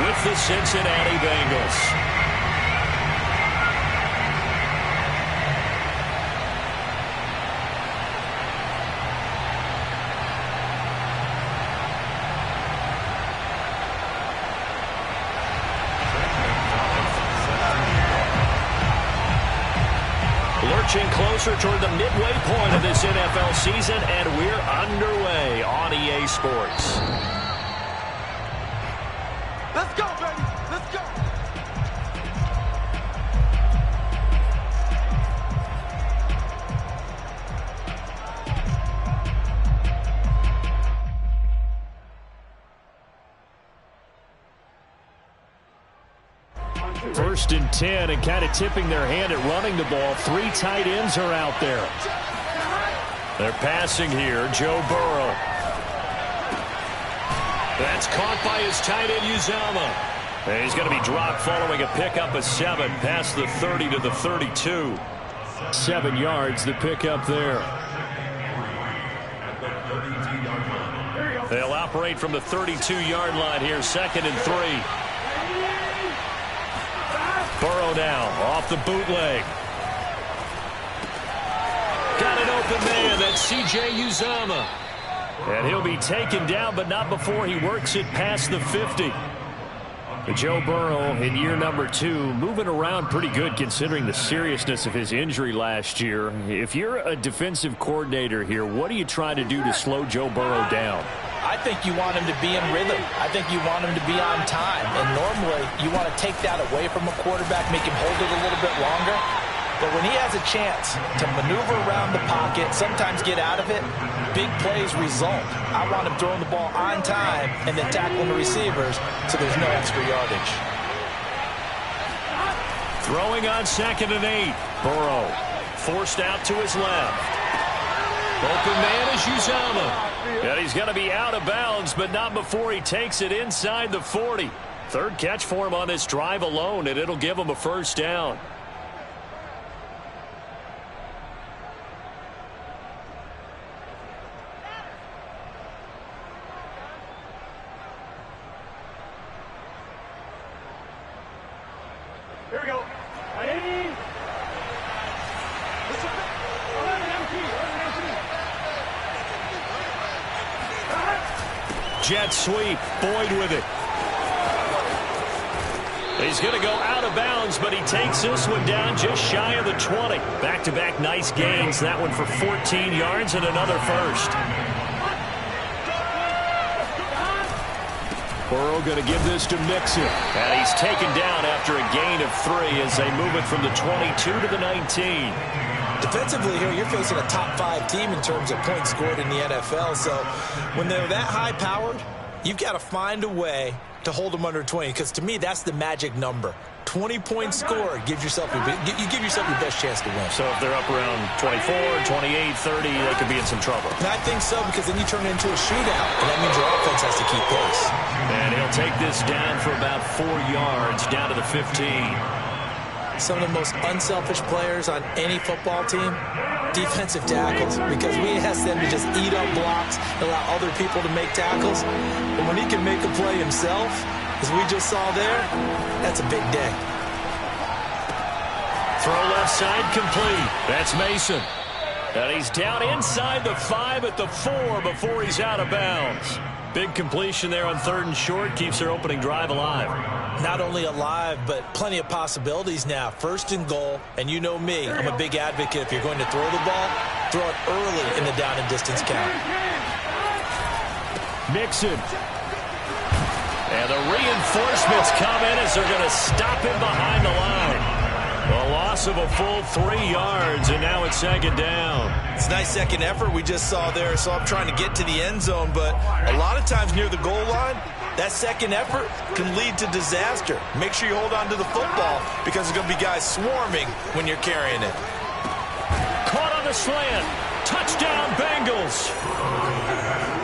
with the Cincinnati Bengals. Lurching closer toward the midway point of this NFL season, and we're underway on EA Sports. Let's go, baby. Let's go. First and 10, and kind of tipping their hand at running the ball. 3 tight ends are out there. They're passing here. Joe Burrow. That's caught by his tight end, Uzomah. And he's going to be dropped following a pickup of 7 past the 30 to the 32. 7 yards, the pickup there. They'll operate from the 32-yard line here, 2nd and 3. Burrow now off the bootleg. Got an open man. That's C.J. Uzomah. And he'll be taken down, but not before he works it past the 50. Joe Burrow in year number 2, moving around pretty good considering the seriousness of his injury last year. If you're a defensive coordinator here, what are you trying to do to slow Joe Burrow down? I think you want him to be in rhythm. I think you want him to be on time. And normally, you want to take that away from a quarterback, make him hold it a little bit longer. But when he has a chance to maneuver around the pocket, sometimes get out of it, big plays result. I want him throwing the ball on time and then tackling the receivers so there's no extra yardage. Throwing on 2nd and 8. Burrow forced out to his left. Open man is Uzomah. And he's going to be out of bounds, but not before he takes it inside the 40. 3rd catch for him on this drive alone, and it'll give him a first down. Here we go. Ready? Jet sweep. Boyd with it. He's going to go out of bounds, but he takes this one down just shy of the 20. Back-to-back nice gains. That one for 14 yards and another first. Burrow going to give this to Mixon. And he's taken down after a gain of 3 as they move it from the 22 to the 19. Defensively here, you're facing a top-5 team in terms of points scored in the NFL. So when they're that high-powered, you've got to find a way to hold them under 20. Because to me, that's the magic number. 20 points scored gives yourself you give yourself your best chance to win. So if they're up around 24, 28, 30, they could be in some trouble. And I think so, because then you turn it into a shootout, and that means your offense has to keep pace. And he'll take this down for about 4 yards, down to the 15. Some of the most unselfish players on any football team, defensive tackles, because we ask them to just eat up blocks, allow other people to make tackles. But when he can make a play himself, as we just saw there, that's a big day. Throw left side complete. That's Mason. And he's down inside the 5 at the 4 before he's out of bounds. Big completion there on 3rd and short. Keeps their opening drive alive. Not only alive, but plenty of possibilities now. 1st and goal, and you know me, I'm a big advocate. If you're going to throw the ball, throw it early in the down and distance count. Mixon. And the reinforcements come in as they're going to stop him behind the line. A loss of a full 3 yards, and now it's 2nd down. It's a nice second effort we just saw there. So I'm trying to get to the end zone, but a lot of times near the goal line, that second effort can lead to disaster. Make sure you hold on to the football because there's going to be guys swarming when you're carrying it. Caught on the slant. Touchdown, Bengals.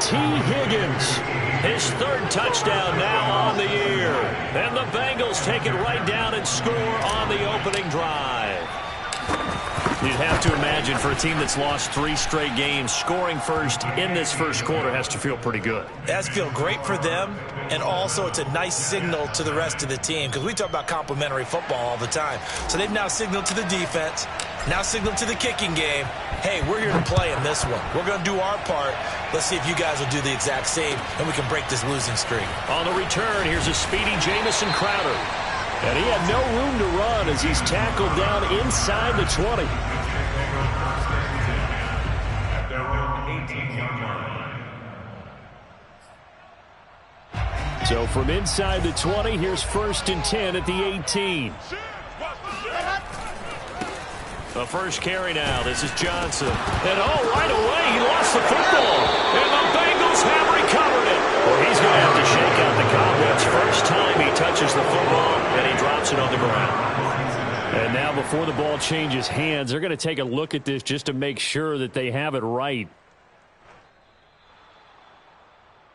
T. Higgins, his 3rd touchdown now on the year. And the Bengals take it right down and score on the opening drive. You'd have to imagine for a team that's lost 3 straight games, scoring first in this first quarter has to feel pretty good. It has to feel great for them, and also it's a nice signal to the rest of the team because we talk about complementary football all the time. So they've now signaled to the defense, now signaled to the kicking game, hey, we're here to play in this one. We're going to do our part. Let's see if you guys will do the exact same, and we can break this losing streak. On the return, here's a speedy Jamison Crowder. And he had no room to run as he's tackled down inside the 20. So from inside the 20, here's 1st and 10 at the 18. The first carry now. This is Johnson. And right away, he lost the football. And the Bengals have recovered it. Well, he's going to have to shake out the cobwebs. First time he touches the football, and he drops it on the ground. And now before the ball changes hands, they're going to take a look at this just to make sure that they have it right.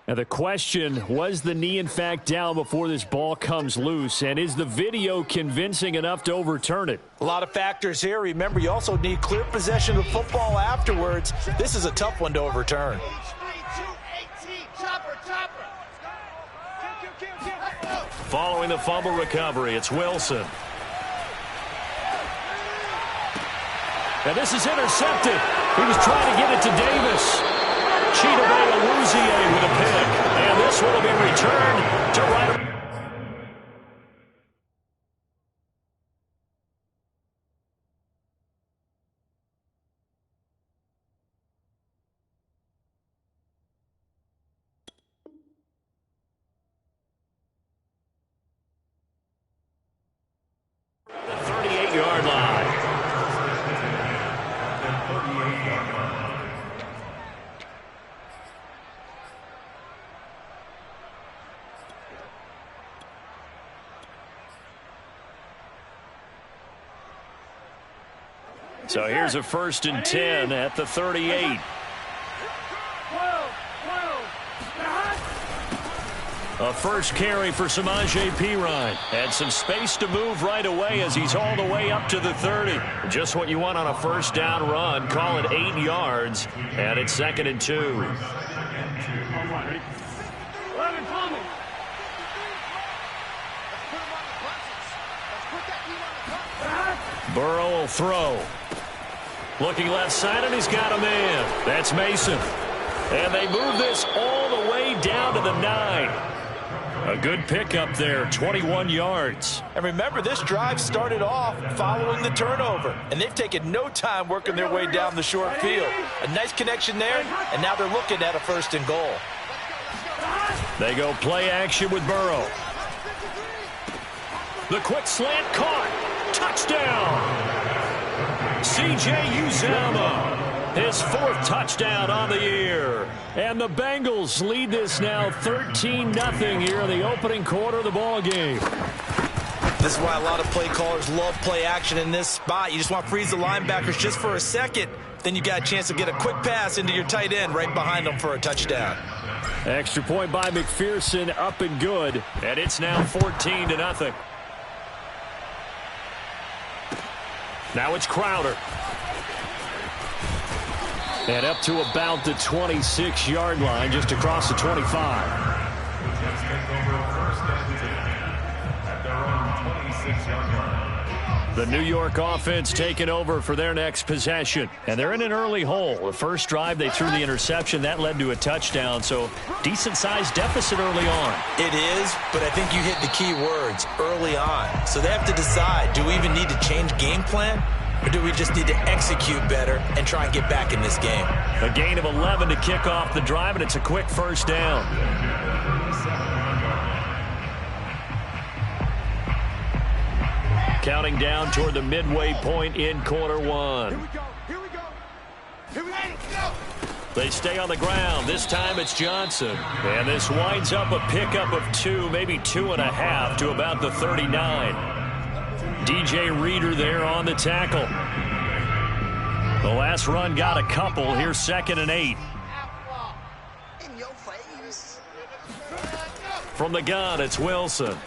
Now the question, was the knee in fact down before this ball comes loose? And is the video convincing enough to overturn it? A lot of factors here. Remember, you also need clear possession of football afterwards. This is a tough one to overturn. Following the fumble recovery, it's Wilson. And this is intercepted. He was trying to get it to Davis. Chidobe Awuzie with a pick. And this one will be returned to right. The 38-yard line. So here's a 1st and 10 at the 38. A first carry for Samaje Perine. And some space to move right away as he's all the way up to the 30. Just what you want on a first down run. Call it 8 yards. And it's 2nd and 2. Burrow will throw. Looking left side, and he's got a man. That's Mason. And they move this all the way down to the 9. A good pickup there, 21 yards. And remember, this drive started off following the turnover, and they've taken no time working their way down the short field. A nice connection there, and now they're looking at a 1st and goal. They go play action with Burrow. The quick slant caught. Touchdown. C.J. Uzomah, his 4th touchdown on the year. And the Bengals lead this now 13-0 here in the opening quarter of the ball game. This is why a lot of play callers love play action in this spot. You just want to freeze the linebackers just for a second. Then you got a chance to get a quick pass into your tight end right behind them for a touchdown. Extra point by McPherson, up and good. And it's now 14-0. Now it's Crowder. And up to about the 26-yard line, just across the 25. The New York offense taking over for their next possession. And they're in an early hole. The first drive, they threw the interception. That led to a touchdown. So decent-sized deficit early on. It is, but I think you hit the key words, early on. So they have to decide, do we even need to change game plan? Or do we just need to execute better and try and get back in this game? A gain of 11 to kick off the drive, and it's a quick first down. Counting down toward the midway point in quarter one. Here we go. Here we go. They stay on the ground. This time it's Johnson. And this winds up a pickup of 2, maybe 2.5 to about the 39. DJ Reader there on the tackle. The last run got a couple. Here's 2nd and 8. From the gun, it's Wilson.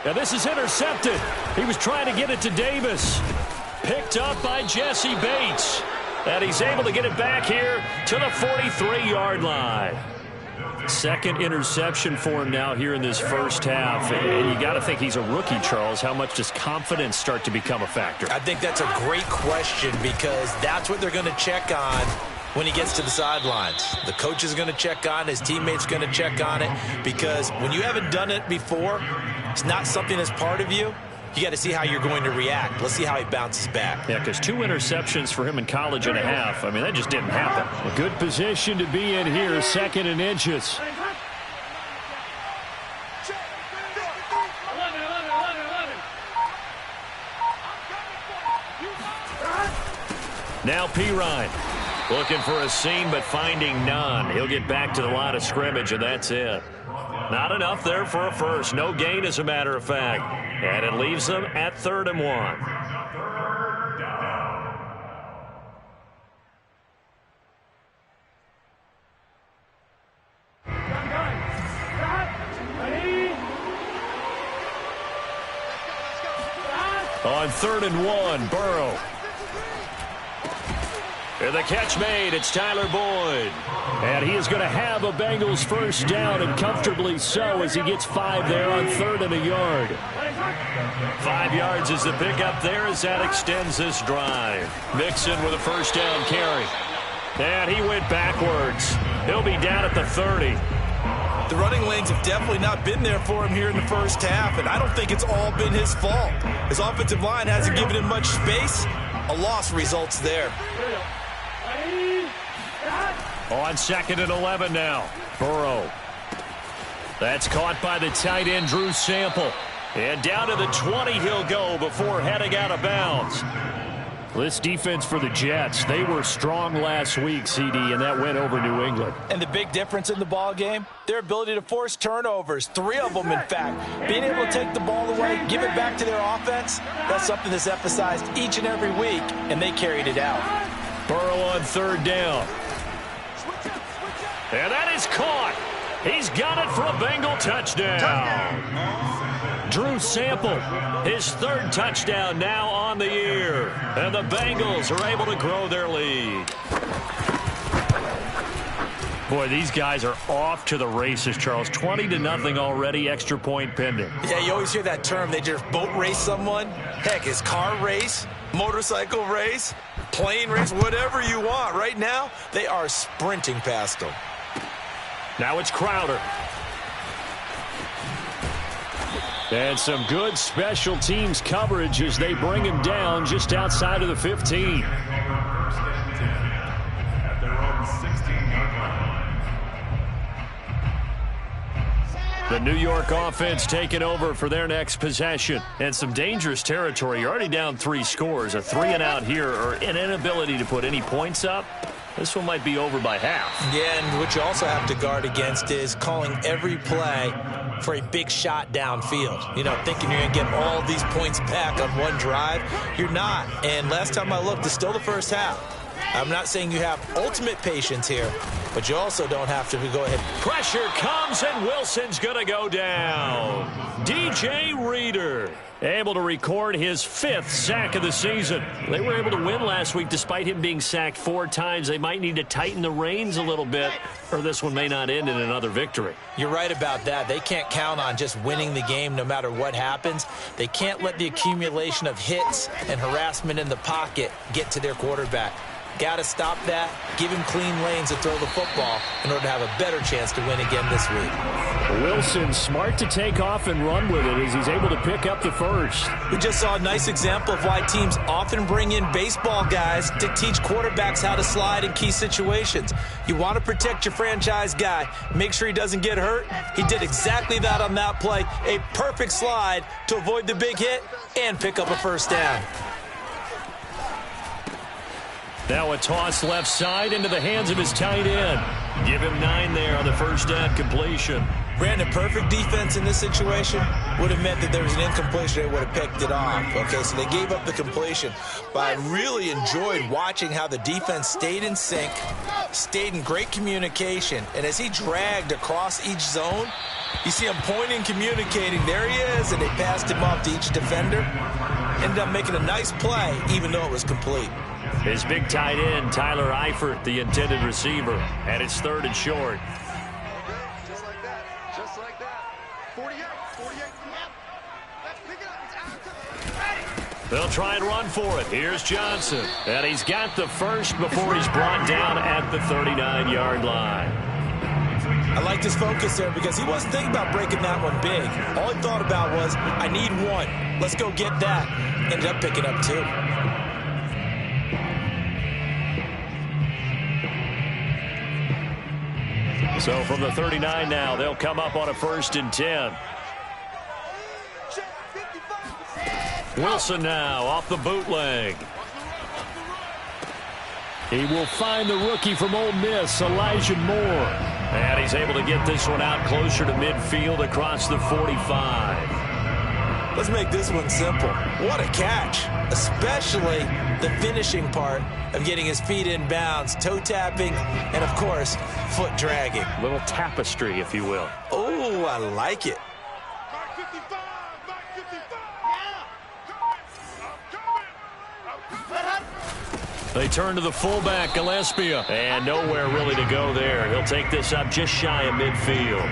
And this is intercepted. He was trying to get it to Davis. picked up by Jesse Bates. And he's able to get it back here to the 43-yard line. Second interception for him now here in this first half. And you got to think he's a rookie, Charles. How much does confidence start to become a factor? I think that's a great question because that's what they're going to check on when he gets to the sidelines. The coach is going to check on it. His teammates going to check on it because when you haven't done it before, it's not something that's part of you. You got to see how you're going to react. Let's see how he bounces back. Yeah, because 2 interceptions for him in college and a half. I mean, that just didn't happen. A good position to be in here, 2nd and inches. Now Pirine looking for a seam, but finding none. He'll get back to the line of scrimmage, and that's it. Not enough there for a first. No gain, as a matter of fact. And it leaves them at 3rd and 1. On 3rd and 1, Burrow. And the catch made. It's Tyler Boyd. And he is going to have a Bengals first down, and comfortably so, as he gets 5 there on 3rd and a yard. 5 yards is the pickup there as that extends this drive. Mixon with a first down carry. And he went backwards. He'll be down at the 30. The running lanes have definitely not been there for him here in the first half, and I don't think it's all been his fault. His offensive line hasn't given him much space. A loss results there. On 2nd and 11 now. Burrow. That's caught by the tight end, Drew Sample. And down to the 20 he'll go before heading out of bounds. This defense for the Jets, they were strong last week, CD, and that went over New England. And the big difference in the ball game, their ability to force turnovers, 3 of them, in fact. Being able to take the ball away, give it back to their offense, that's something that's emphasized each and every week, and they carried it out. Burrow on 3rd down. And that is caught. He's got it for a Bengal touchdown. Drew Sample, his 3rd touchdown now on the year. And the Bengals are able to grow their lead. Boy, these guys are off to the races, Charles. 20-0 already, extra point pending. Yeah, you always hear that term. They just boat race someone. Heck, it's car race, motorcycle race, plane race, whatever you want. Right now, they are sprinting past them. Now it's Crowder. And some good special teams coverage as they bring him down just outside of the 15. The New York offense taking over for their next possession. And some dangerous territory. You're already down 3 scores. A 3-and-out here, or an inability to put any points up. This one might be over by half. Yeah, and what you also have to guard against is calling every play for a big shot downfield. You know, thinking you're going to get all these points back on one drive. You're not. And last time I looked, it's still the first half. I'm not saying you have ultimate patience here, but you also don't have to go ahead. Pressure comes, and Wilson's going to go down. DJ Reader able to record his 5th sack of the season. They were able to win last week despite him being sacked 4 times. They might need to tighten the reins a little bit, or this one may not end in another victory. You're right about that. They can't count on just winning the game no matter what happens. They can't let the accumulation of hits and harassment in the pocket get to their quarterback. Got to stop that, give him clean lanes to throw the football in order to have a better chance to win again this week. Wilson smart to take off and run with it as he's able to pick up the first. We just saw a nice example of why teams often bring in baseball guys to teach quarterbacks how to slide in key situations. You want to protect your franchise guy. Make sure he doesn't get hurt. He did exactly that on that play. A perfect slide to avoid the big hit and pick up a first down. Now a toss left side into the hands of his tight end. Give him 9 there on the first down completion. Brandon, perfect defense in this situation would have meant that there was an incompletion. They would have picked it off. Okay, so they gave up the completion. But I really enjoyed watching how the defense stayed in sync, stayed in great communication. And as he dragged across each zone, You see him pointing, communicating. There he is, and they passed him off to each defender. Ended up making a nice play, even though it was complete. His big tight end, Tyler Eifert, the intended receiver. And it's 3rd and short. Just like that. Just like that. 48. 48. Yep. Let's pick it up. It's out. They'll try and run for it. Here's Johnson. And he's got the first before he's brought down at the 39-yard line. I liked his focus there because he wasn't thinking about breaking that one big. All he thought about was, I need one. Let's go get that. Ended up picking up 2. So from the 39 now, they'll come up on a 1st and 10. Wilson now off the bootleg. He will find the rookie from Ole Miss, Elijah Moore. And he's able to get this one out closer to midfield across the 45. Let's make this one simple. What a catch, especially the finishing part of getting his feet in bounds, toe tapping, and, of course, foot dragging. Little tapestry, if you will. Oh, I like it. Back 55. Back 55. They turn to the fullback, Gillespie, and nowhere really to go there. He'll take this up just shy of midfield.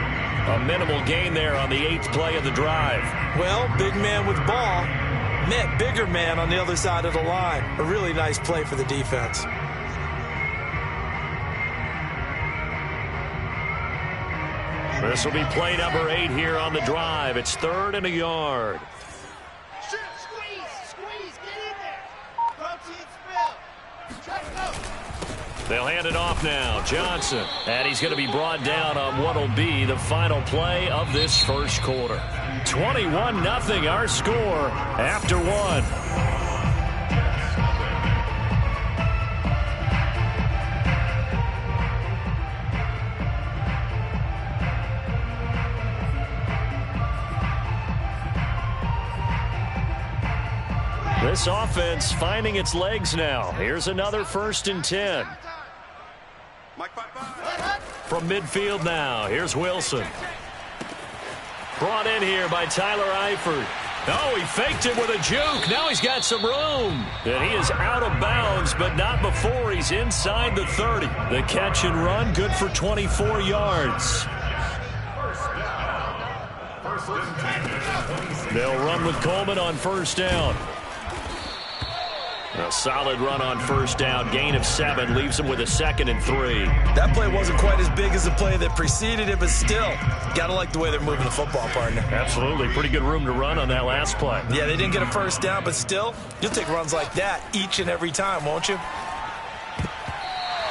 A minimal gain there on the 8th play of the drive. Well, big man with ball met bigger man on the other side of the line. A really nice play for the defense. This will be play number 8 here on the drive. It's 3rd and a yard. Shoot, squeeze, get in there. Protein spill. Try to go. They'll hand it off now. Johnson. And he's going to be brought down on what will be the final play of this first quarter. 21-0 our score after 1. This offense finding its legs now. Here's another 1st and 10. From midfield now, here's Wilson. Brought in here by Tyler Eifert. Oh, he faked it with a juke. Now he's got some room. And he is out of bounds, but not before he's inside the 30. The catch and run, good for 24 yards. They'll run with Coleman on 1st down. A solid run on 1st down. Gain of 7 leaves him with a 2nd and 3. That play wasn't quite as big as the play that preceded it, but still, got to like the way they're moving the football, partner. Absolutely. Pretty good room to run on that last play. Yeah, they didn't get a 1st down, but still, you'll take runs like that each and every time, won't you?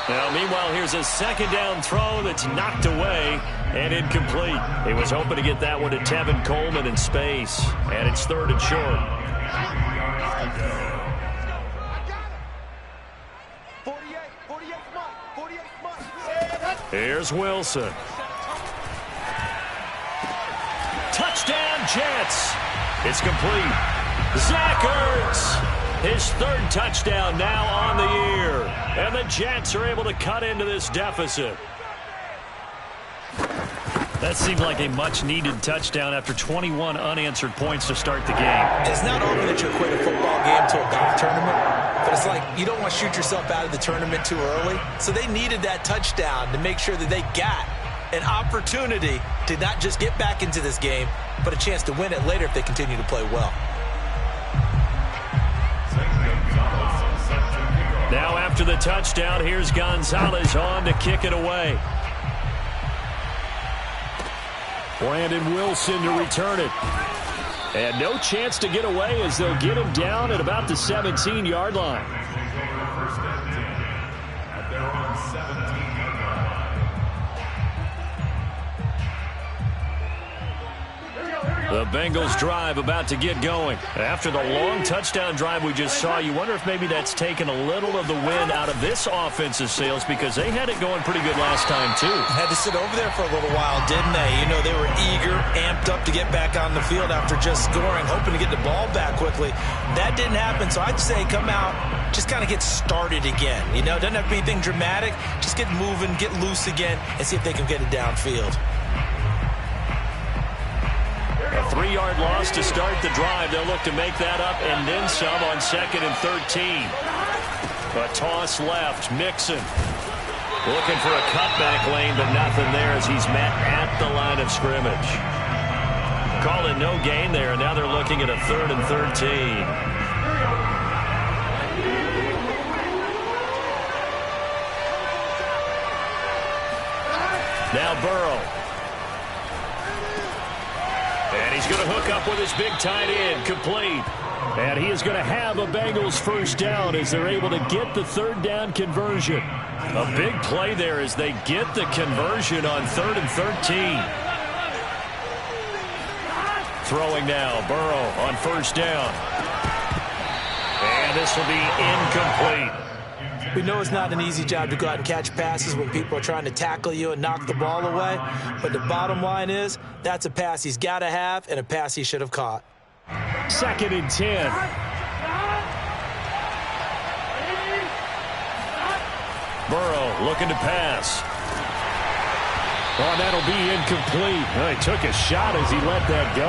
Now, meanwhile, here's a 2nd down throw that's knocked away and incomplete. He was hoping to get that one to Tevin Coleman in space, and it's 3rd and short. 48 months. Here's Wilson. Touchdown, Jets. It's complete. Zach Ertz, his 3rd touchdown now on the year. And the Jets are able to cut into this deficit. That seemed like a much-needed touchdown after 21 unanswered points to start the game. It's not often that you equate a football game to a golf tournament, but it's like you don't want to shoot yourself out of the tournament too early. So they needed that touchdown to make sure that they got an opportunity to not just get back into this game, but a chance to win it later if they continue to play well. Now after the touchdown, here's Gonzalez on to kick it away. Brandon Wilson to return it. And no chance to get away as they'll get him down at about the 17-yard line. The Bengals drive about to get going. After the long touchdown drive we just saw, you wonder if maybe that's taken a little of the wind out of this offensive sails because they had it going pretty good last time too. Had to sit over there for a little while, didn't they? You know, they were eager, amped up to get back on the field after just scoring, hoping to get the ball back quickly. That didn't happen, so I'd say come out, just kind of get started again. You know, doesn't have to be anything dramatic. Just get moving, get loose again, and see if they can get it downfield. A 3-yard loss to start the drive. They'll look to make that up and then some on 2nd and 13. A toss left. Mixon looking for a cutback lane, but nothing there as he's met at the line of scrimmage. Call it no gain there, and now they're looking at a 3rd and 13. Now Burrow. And he's going to hook up with his big tight end, complete. And he is going to have a Bengals first down as they're able to get the 3rd down conversion. A big play there as they get the conversion on 3rd and 13. Throwing now, Burrow on 1st down. And this will be incomplete. We know it's not an easy job to go out and catch passes when people are trying to tackle you and knock the ball away. But the bottom line is, that's a pass he's got to have and a pass he should have caught. 2nd and 10. Burrow looking to pass. Oh, that'll be incomplete. Well, he took a shot as he let that go.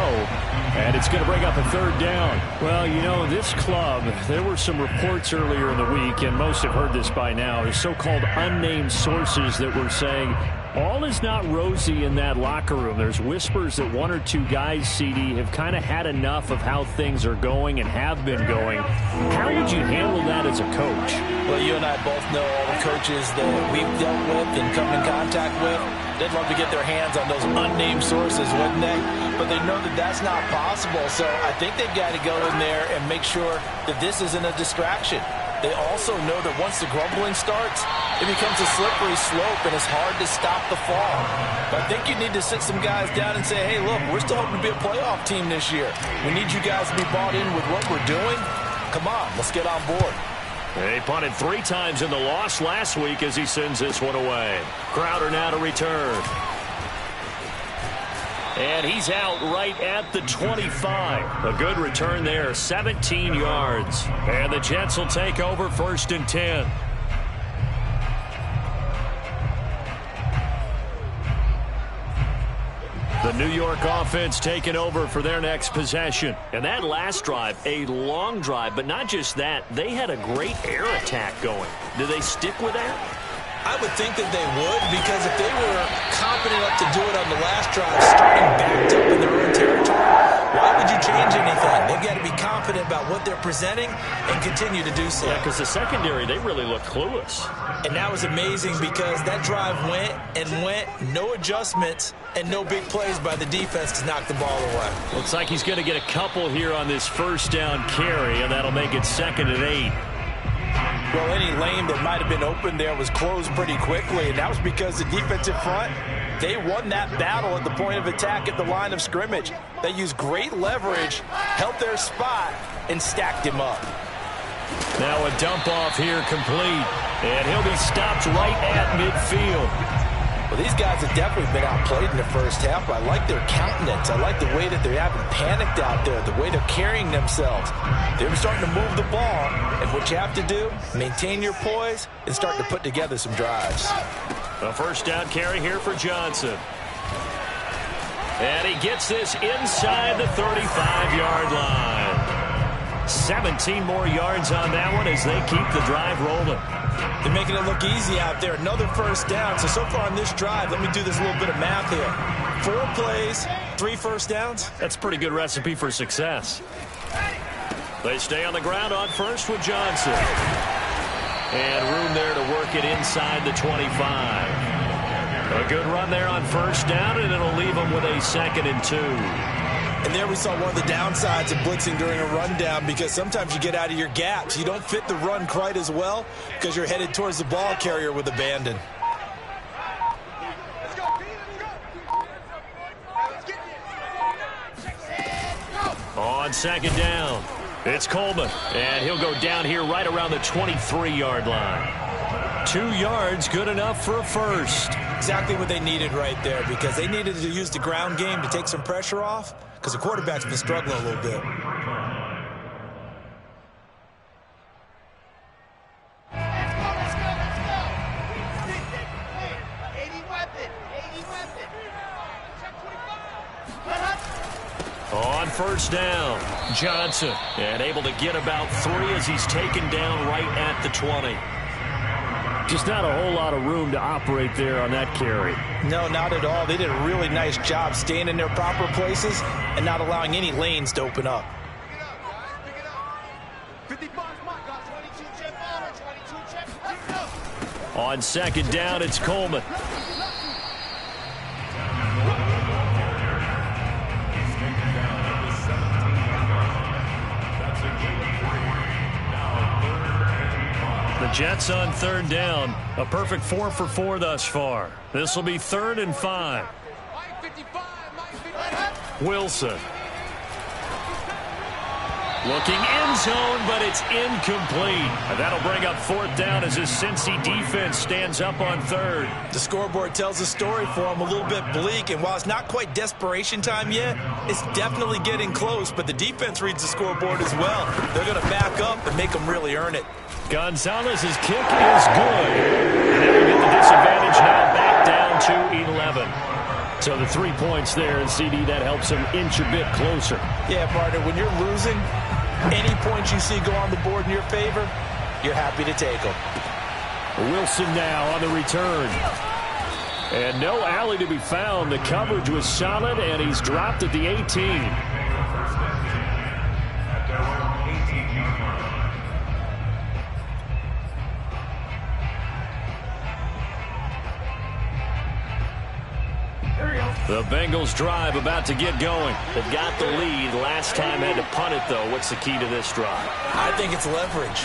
And it's going to bring up a 3rd down. Well, you know, this club, there were some reports earlier in the week, and most have heard this by now, the so-called unnamed sources that were saying all is not rosy in that locker room. There's whispers that 1 or 2 guys, CD, have kind of had enough of how things are going and have been going. How would you handle that as a coach? Well, you and I both know all the coaches that we've dealt with and come in contact with. They'd love to get their hands on those unnamed sources, wouldn't they? But they know that that's not possible, so I think they've got to go in there and make sure that this isn't a distraction. They also know that once the grumbling starts, it becomes a slippery slope, and it's hard to stop the fall. But I think you need to sit some guys down and say, hey, look, we're still hoping to be a playoff team this year. We need you guys to be bought in with what we're doing. Come on, let's get on board. He punted 3 times in the loss last week as he sends this one away. Crowder now to return. And he's out right at the 25. A good return there, 17 yards. And the Jets will take over 1st and 10. The New York offense taking over for their next possession. And that last drive, a long drive, but not just that. They had a great air attack going. Do they stick with that? I would think that they would, because if they were confident enough to do it on the last drive, starting backed up in their own territory, why would you change anything? They've got to be confident about what they're presenting and continue to do so. Yeah, because the secondary, they really look clueless. And that was amazing because that drive went and went, no adjustments, and no big plays by the defense to knock the ball away. Looks like he's going to get a couple here on this 1st down carry, and that'll make it 2nd and 8. Well, any lane that might have been open there was closed pretty quickly, and that was because the defensive front, they won that battle at the point of attack at the line of scrimmage. They used great leverage, held their spot, and stacked him up. Now a dump off here complete, and he'll be stopped right at midfield. Well, these guys have definitely been outplayed in the first half. I like their countenance. I like the way that they haven't panicked out there, the way they're carrying themselves. They're starting to move the ball, and what you have to do, maintain your poise and start to put together some drives. A 1st down carry here for Johnson. And he gets this inside the 35-yard line. 17 more yards on that one as they keep the drive rolling. They're making it look easy out there. Another 1st down. So far on this drive, let me do this little bit of math here. 4 plays, 3 1st downs. That's a pretty good recipe for success. They stay on the ground on 1st with Johnson. And room there to work it inside the 25. A good run there on 1st down, and it'll leave them with a 2nd and 2. And there we saw one of the downsides of blitzing during a rundown, because sometimes you get out of your gaps. You don't fit the run quite as well because you're headed towards the ball carrier with abandon. On 2nd down, it's Coleman, and he'll go down here right around the 23-yard line. 2 yards, good enough for a 1st. Exactly what they needed right there, because they needed to use the ground game to take some pressure off, because the quarterback's been struggling a little bit. first down. Johnson, and able to get about 3 as he's taken down right at the 20. Just not a whole lot of room to operate there on that carry. No, not at all. They did a really nice job staying in their proper places and not allowing any lanes to open up. Pick it up, guys. Pick it up. 55 Mike got 22 jet ball, 22 jet. Pick it up. On second down, it's Coleman. The Jets on third down. A perfect 4 for 4 thus far. This will be 3rd and 5. Wilson. Looking end zone, but it's incomplete. And that'll bring up 4th down as his Cincy defense stands up on 3rd. The scoreboard tells a story for him, a little bit bleak, and while it's not quite desperation time yet, it's definitely getting close, but the defense reads the scoreboard as well. They're going to back up and make them really earn it. Gonzalez's kick is good. And they will get the disadvantage now back down to 11. So the 3 points there, and CD, that helps them inch a bit closer. Yeah, partner, when you're losing, any points you see go on the board in your favor, you're happy to take them. Wilson now on the return. And no alley to be found. The coverage was solid, and he's dropped at the 18. The Bengals drive about to get going. They've got the lead. Last time had to punt it, though. What's the key to this drive? I think it's leverage.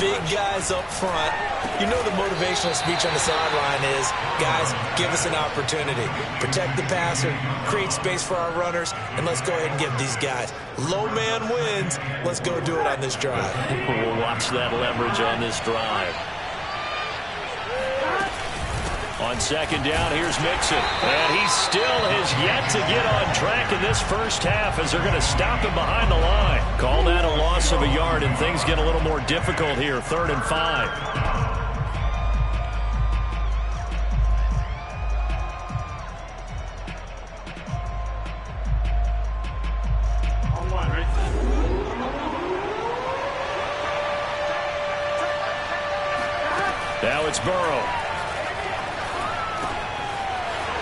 Big guys up front. You know the motivational speech on the sideline is, guys, give us an opportunity. Protect the passer, create space for our runners, and let's go ahead and give these guys. Low man wins. Let's go do it on this drive. We'll watch that leverage on this drive. On second down, here's Mixon. And he still has yet to get on track in this first half as they're going to stop him behind the line. Call that a loss of a yard, and things get a little more difficult here. 3rd and 5. Now it's Burrow.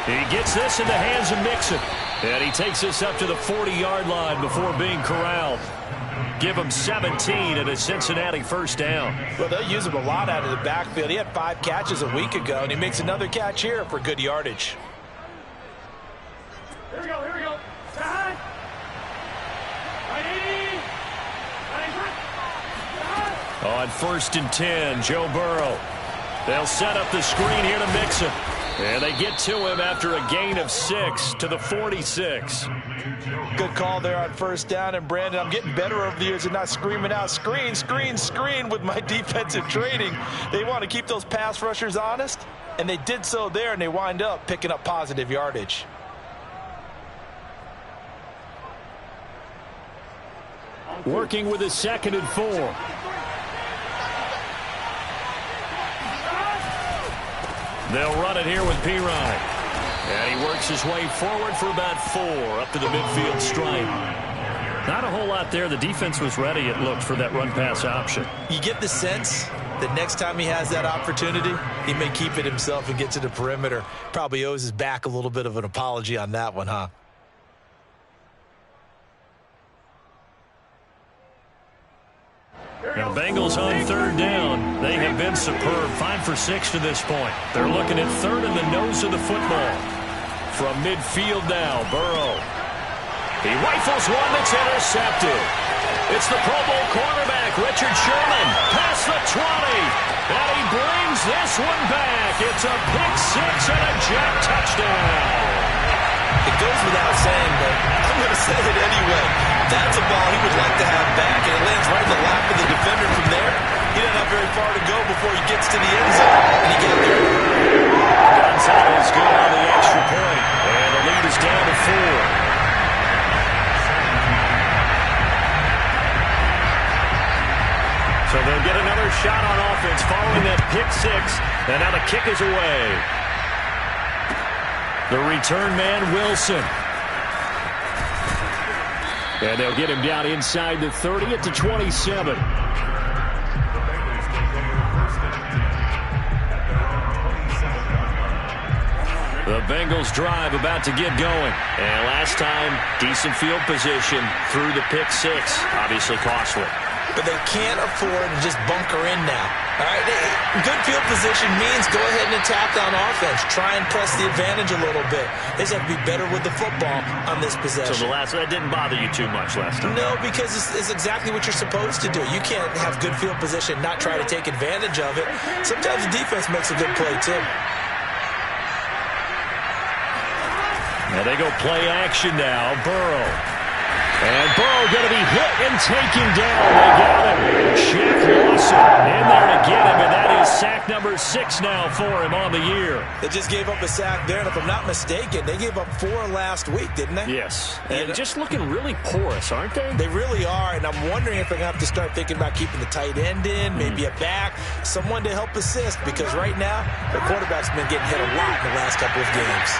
He gets this in the hands of Mixon. And he takes this up to the 40-yard line before being corralled. Give him 17 and a Cincinnati first down. Well, they'll use him a lot out of the backfield. He had 5 catches a week ago, and he makes another catch here for good yardage. Here we go, here we go. On 1st and 10, Joe Burrow. They'll set up the screen here to Mixon. And they get to him after a gain of 6 to the 46. Good call there on first down. And, Brandon, I'm getting better over the years and not screaming out, screen, screen, screen with my defensive training. They want to keep those pass rushers honest, and they did so there, and they wind up picking up positive yardage. Working with his 2nd and 4. They'll run it here with Pirine. And he works his way forward for about 4 up to the midfield stripe. Not a whole lot there. The defense was ready, it looked, for that run-pass option. You get the sense that next time he has that opportunity, he may keep it himself and get to the perimeter. Probably owes his back a little bit of an apology on that one, huh? Now, Bengals on 3rd down. They have been superb. 5 for 6 to this point. They're looking at 3rd in the nose of the football. From midfield now, Burrow. He rifles one that's intercepted. It's the Pro Bowl cornerback, Richard Sherman, past the 20. And he brings this one back. It's a pick 6 and a jet touchdown. It goes without saying, but I'm going to say it anyway. That's a ball he would like to have back, and it lands right in the lap of the defender from there. He doesn't have very far to go before he gets to the end zone, and he got there. Gonzalez good on the extra point, and the lead is down to 4. So they'll get another shot on offense following that pick 6, and now the kick is away. The return man, Wilson. And they'll get him down inside the 30 at the 27. The Bengals drive about to get going. And last time, decent field position through the pick six. Obviously costly. But they can't afford to just bunker in now. All right, good field position means go ahead and attack on offense. Try and press the advantage a little bit. They just have to be better with the football on this possession. So that didn't bother you too much last time? No, because it's exactly what you're supposed to do. You can't have good field position, not try to take advantage of it. Sometimes the defense makes a good play, too. Now they go play action now. Burrow. And Burrow going to be hit and taken down. They got him. Shaq Lawson in there to get him, and that is sack number 6 now for him on the year. They just gave up a sack there, and if I'm not mistaken, they gave up 4 last week, didn't they? Yes. And just looking really porous, aren't they? They really are, and I'm wondering if they're going to have to start thinking about keeping the tight end in, maybe a back, someone to help assist, because right now, the quarterback's been getting hit a lot in the last couple of games.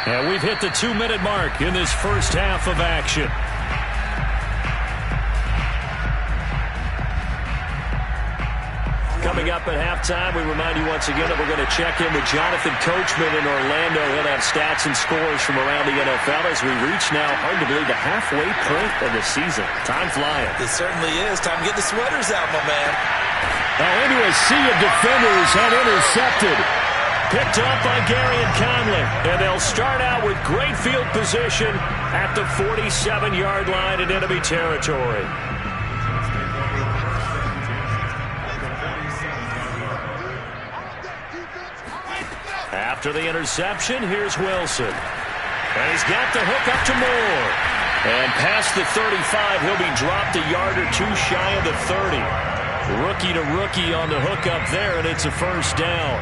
And we've hit the 2-minute mark in this first half of action. Coming up at halftime, we remind you once again that we're going to check in with Jonathan Coachman in Orlando. He'll have stats and scores from around the NFL as we reach now, hard to believe, the halfway point of the season. Time flying. It certainly is. Time to get the sweaters out, my man. Now into a sea of defenders and intercepted. Picked up by Gary and Conley. And they'll start out with great field position at the 47-yard line in enemy territory. After the interception, here's Wilson. And he's got the hook up to Moore. And past the 35, he'll be dropped a yard or two shy of the 30. Rookie to rookie on the hook up there, and it's a first down.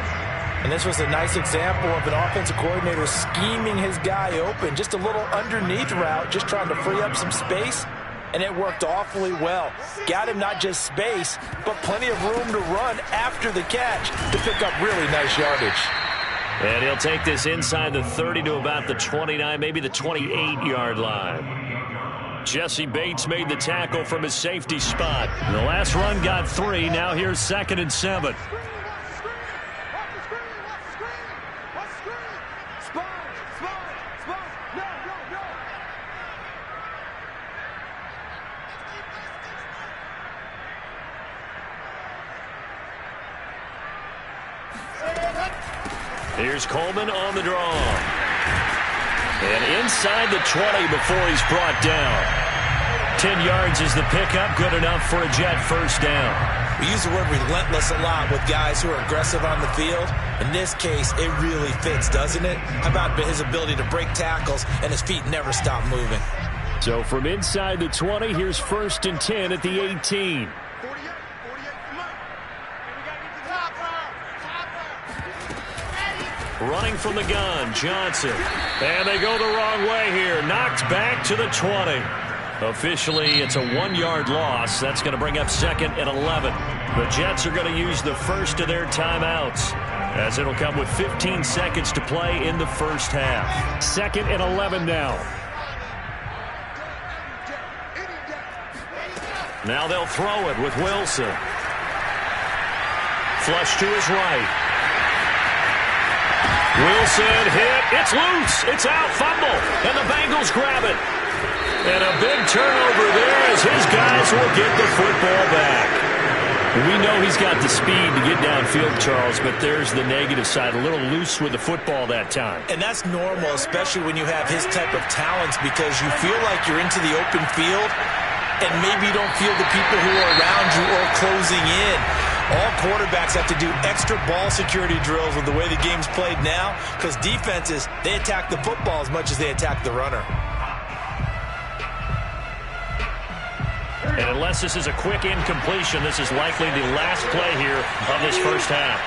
And this was a nice example of an offensive coordinator scheming his guy open. Just a little underneath route, just trying to free up some space, and it worked awfully well. Got him not just space, but plenty of room to run after the catch to pick up really nice yardage. And he'll take this inside the 30 to about the 29, maybe the 28-yard line. Jesse Bates made the tackle from his safety spot. The last run got 3. Now here's 2nd and 7. Here's Coleman on the draw. And inside the 20 before he's brought down. 10 yards is the pickup, good enough for a Jet first down. We use the word relentless a lot with guys who are aggressive on the field. In this case, it really fits, doesn't it? How about his ability to break tackles and his feet never stop moving? So from inside the 20, here's 1st and 10 at the 18. Running from the gun, Johnson. And they go the wrong way here. Knocked back to the 20. Officially, it's a 1-yard loss. That's going to bring up 2nd and 11. The Jets are going to use the first of their timeouts, as it'll come with 15 seconds to play in the first half. 2nd and 11 now. Now they'll throw it with Wilson. Flush to his right. Wilson hit. It's loose. It's out. Fumble. And the Bengals grab it. And a big turnover there as his guys will get the football back. We know he's got the speed to get downfield, Charles, but there's the negative side. A little loose with the football that time. And that's normal, especially when you have his type of talents, because you feel like you're into the open field and maybe you don't feel the people who are around you or closing in. All quarterbacks have to do extra ball security drills with the way the game's played now, because defenses, they attack the football as much as they attack the runner. And unless this is a quick incompletion, this is likely the last play here of this first half.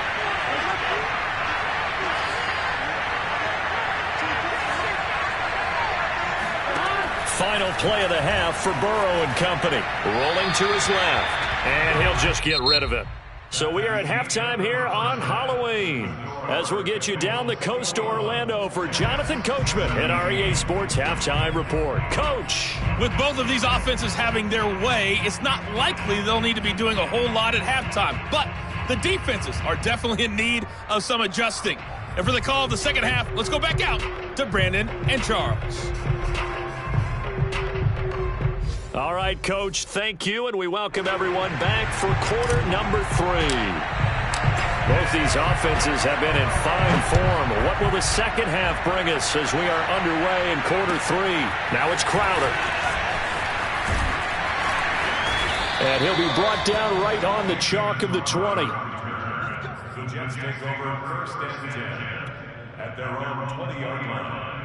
final play of the half for Burrow and company. Rolling to his left, and he'll just get rid of it. So we are at halftime here on Halloween, as we'll get you down the coast to Orlando for Jonathan Coachman at our EA Sports Halftime Report. Coach! With both of these offenses having their way, it's not likely they'll need to be doing a whole lot at halftime. But the defenses are definitely in need of some adjusting. And for the call of the second half, let's go back out to Brandon and Charles. All right, Coach, thank you, and we welcome everyone back for quarter number 3. Both these offenses have been in fine form. What will the second half bring us as we are underway in quarter 3? Now it's Crowder. And he'll be brought down right on the chalk of the 20. The Jets take over first and 10 at their own 20-yard line.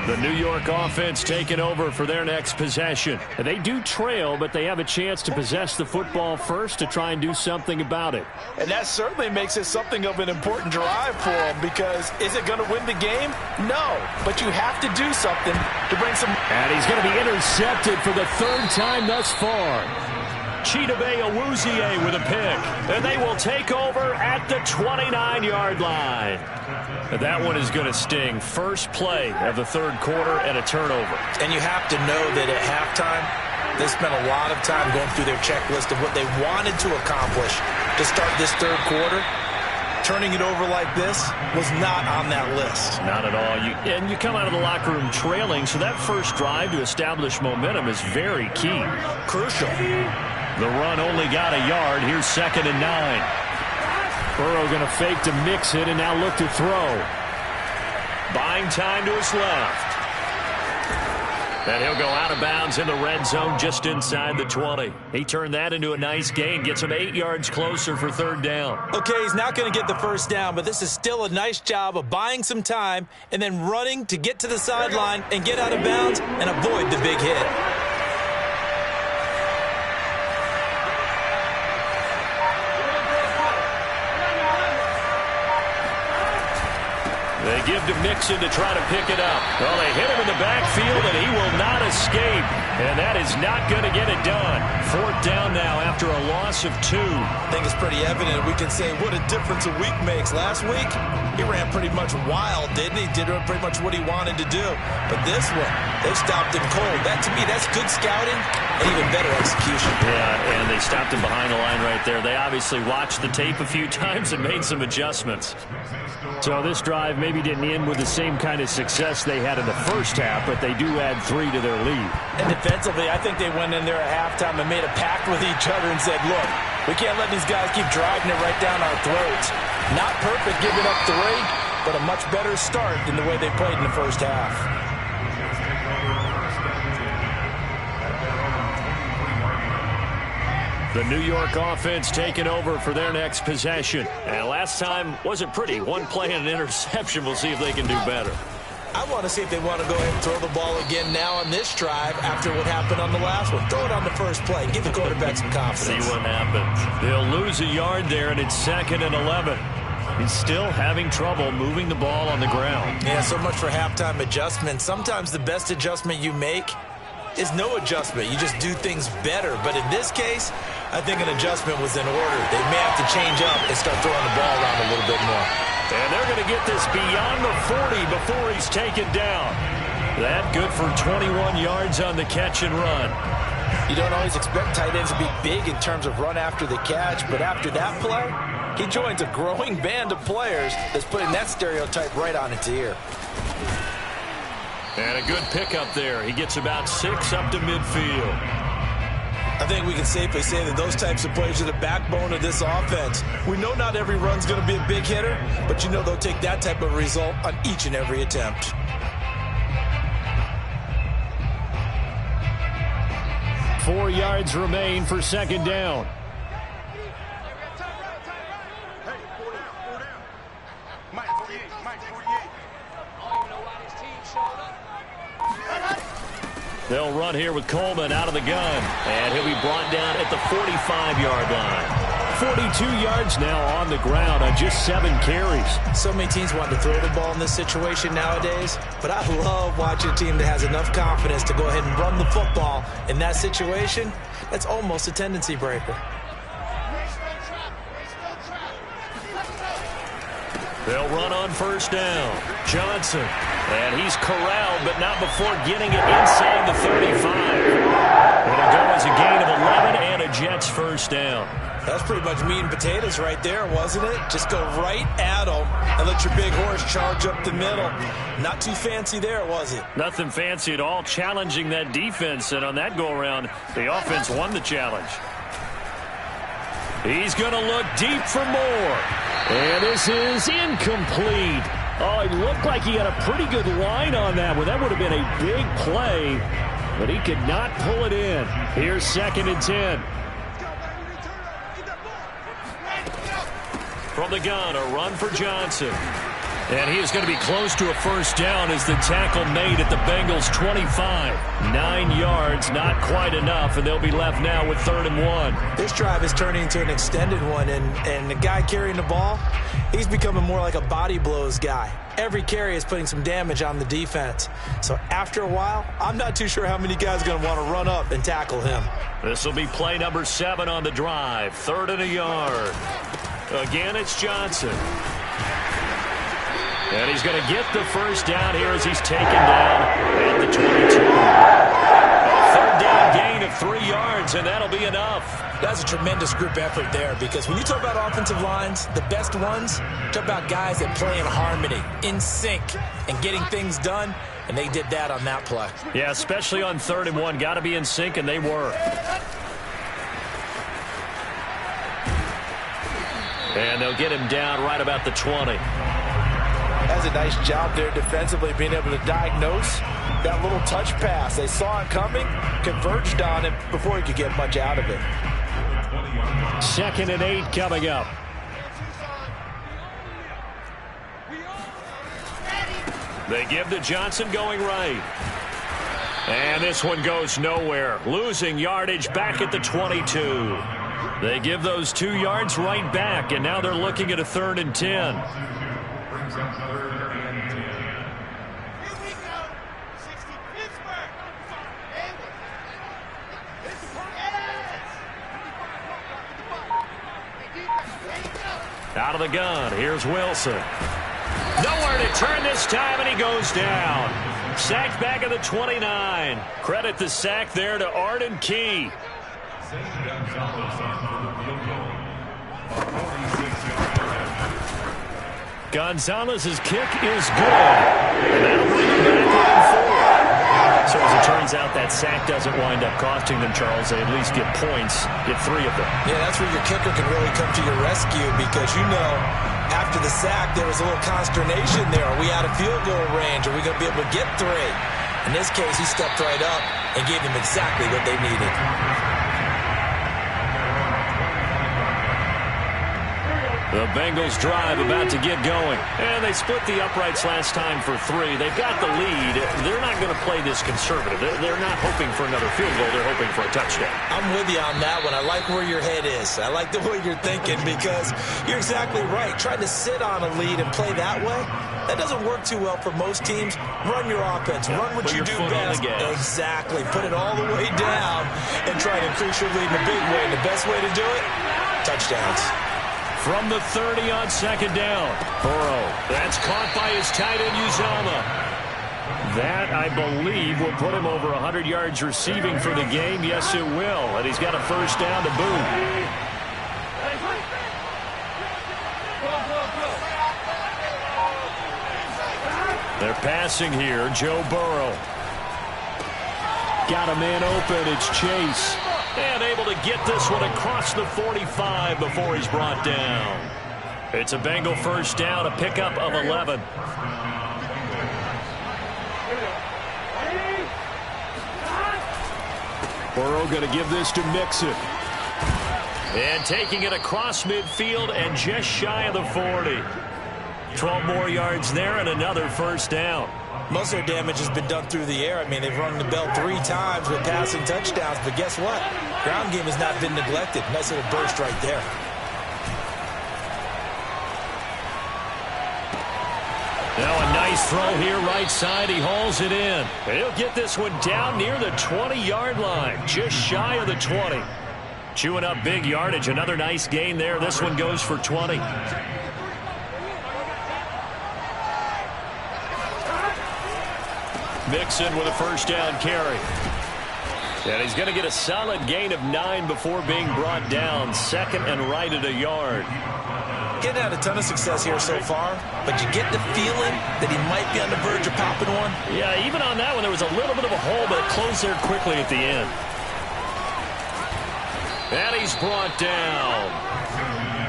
The New York offense taking over for their next possession. They do trail, but they have a chance to possess the football first to try and do something about it. And that certainly makes it something of an important drive for them, because is it going to win the game? No, but you have to do something to bring some... And he's going to be intercepted for the 3rd time thus far. Chidobe Awuzie with a pick, and they will take over at the 29-yard line. That one is going to sting. First play of the 3rd quarter and a turnover. And you have to know that at halftime, they spent a lot of time going through their checklist of what they wanted to accomplish to start this 3rd quarter. Turning it over like this was not on that list. Not at all. And you come out of the locker room trailing, so that first drive to establish momentum is very key. Crucial. The run only got a yard. Here's 2nd and 9. Burrow going to fake to mix it and now look to throw. Buying time to his left. And he'll go out of bounds in the red zone just inside the 20. He turned that into a nice gain. Gets him 8 yards closer for 3rd down. Okay, he's not going to get the first down, but this is still a nice job of buying some time and then running to get to the sideline and get out of bounds and avoid the big hit. They give to Mixon to try to pick it up. Well, they hit him in the backfield, and he will not escape. And that is not going to get it done. 4th down now after a loss of 2. I think it's pretty evident. We can say what a difference a week makes. Last week, he ran pretty much wild, didn't he? Did pretty much what he wanted to do. But this one, they stopped him cold. That, to me, that's good scouting and even better execution. Yeah, and they stopped him behind the line right there. They obviously watched the tape a few times and made some adjustments. So this drive maybe didn't end with the same kind of success they had in the first half, but they do add 3 to their lead. And defensively, I think they went in there at halftime and made a pact with each other and said, look, we can't let these guys keep driving it right down our throats. Not perfect giving up 3, but a much better start than the way they played in the first half. The New York offense taking over for their next possession. And last time wasn't pretty. 1 play and an interception. We'll see if they can do better. I want to see if they want to go ahead and throw the ball again now on this drive after what happened on the last one. Throw it on the first play. Give the quarterback some confidence. See what happens. They'll lose a yard there, and it's 2nd and 11. He's still having trouble moving the ball on the ground. Yeah, so much for halftime adjustment. Sometimes the best adjustment you make is no adjustment. You just do things better. But in this case, I think an adjustment was in order. They may have to change up and start throwing the ball around a little bit more. And they're going to get this beyond the 40 before he's taken down. That good for 21 yards on the catch and run. You don't always expect tight ends to be big in terms of run after the catch, but after that play, he joins a growing band of players that's putting that stereotype right on its ear. And a good pickup there. He gets about 6 up to midfield. I think we can safely say that those types of plays are the backbone of this offense. We know not every run's going to be a big hitter, but you know they'll take that type of result on each and every attempt. Four yards remain for 2nd down. They'll run here with Coleman out of the gun, and he'll be brought down at the 45-yard line. 42 yards now on the ground on just 7 carries. So many teams want to throw the ball in this situation nowadays, but I love watching a team that has enough confidence to go ahead and run the football. In that situation, that's almost a tendency breaker. They'll run on first down. Johnson. And he's corralled, but not before getting it inside the 35. It'll go as a gain of 11 and a Jets first down. That's pretty much meat and potatoes right there, wasn't it? Just go right at them and let your big horse charge up the middle. Not too fancy there, was it? Nothing fancy at all, challenging that defense. And on that go-around, the offense won the challenge. He's going to look deep for more. And this is incomplete. Oh, it looked like he had a pretty good line on that one. That would have been a big play, but he could not pull it in. Here's 2nd and 10. From the gun, a run for Johnson. And he is going to be close to a first down as the tackle made at the Bengals' 25. 9 yards, not quite enough, and they'll be left now with 3rd and 1. This drive is turning into an extended one, and the guy carrying the ball, he's becoming more like a body blows guy. Every carry is putting some damage on the defense. So after a while, I'm not too sure how many guys are going to want to run up and tackle him. This will be play number 7 on the drive. 3rd and a yard. Again, it's Johnson. And he's going to get the first down here as he's taken down at the 22. A 3rd down gain of 3 yards, and that'll be enough. That's a tremendous group effort there, because when you talk about offensive lines, the best ones, talk about guys that play in harmony, in sync, and getting things done, and they did that on that play. Yeah, especially on 3rd and 1. Got to be in sync, and they were. And they'll get him down right about the 20. That's a nice job there defensively, being able to diagnose that little touch pass. They saw it coming, converged on it before he could get much out of it. 2nd and 8 coming up. They give to Johnson going right. And this one goes nowhere. Losing yardage back at the 22. They give those 2 yards right back, and now they're looking at a 3rd and 10. Out of the gun, here's Wilson. Nowhere to turn this time, and he goes down. Sacked back at the 29. Credit the sack there to Arden Key. Gonzalez's kick is good. And that'll bring him back on 4. So as it turns out, that sack doesn't wind up costing them, Charles. They at least get points, get 3 of them. Yeah, that's where your kicker can really come to your rescue, because you know after the sack there was a little consternation there. Are we out of field goal range? Are we going to be able to get 3? In this case, he stepped right up and gave them exactly what they needed. The Bengals drive about to get going. And they split the uprights last time for 3. They've got the lead. They're not going to play this conservative. They're not hoping for another field goal. They're hoping for a touchdown. I'm with you on that one. I like where your head is. I like the way you're thinking, because you're exactly right. Trying to sit on a lead and play that way, that doesn't work too well for most teams. Run your offense. Run what you do best. Exactly. Put it all the way down and try to increase your lead in a big way. And the best way to do it, touchdowns. From the 30 on 2nd down. Burrow. That's caught by his tight end, Uzomah. That, I believe, will put him over 100 yards receiving for the game. Yes, it will. And he's got a first down to boot. They're passing here. Joe Burrow. Got a man open. It's Chase. And able to get this one across the 45 before he's brought down. It's a Bengal first down, a pickup of 11. Burrow going to give this to Mixon. And taking it across midfield and just shy of the 40. 12 more yards there and another first down. Most of their damage has been done through the air. I mean, they've rung the bell 3 times with passing touchdowns, but guess what? Ground game has not been neglected. Nice little burst right there. Now a nice throw here right side. He hauls it in. And he'll get this one down near the 20-yard line, just shy of the 20. Chewing up big yardage. Another nice gain there. This one goes for 20. Mixon with a first down carry. And he's going to get a solid gain of 9 before being brought down. Second and right at a yard. Getting had a ton of success here so far, but you get the feeling that he might be on the verge of popping one. Yeah, even on that one, there was a little bit of a hole, but it closed there quickly at the end. And he's brought down.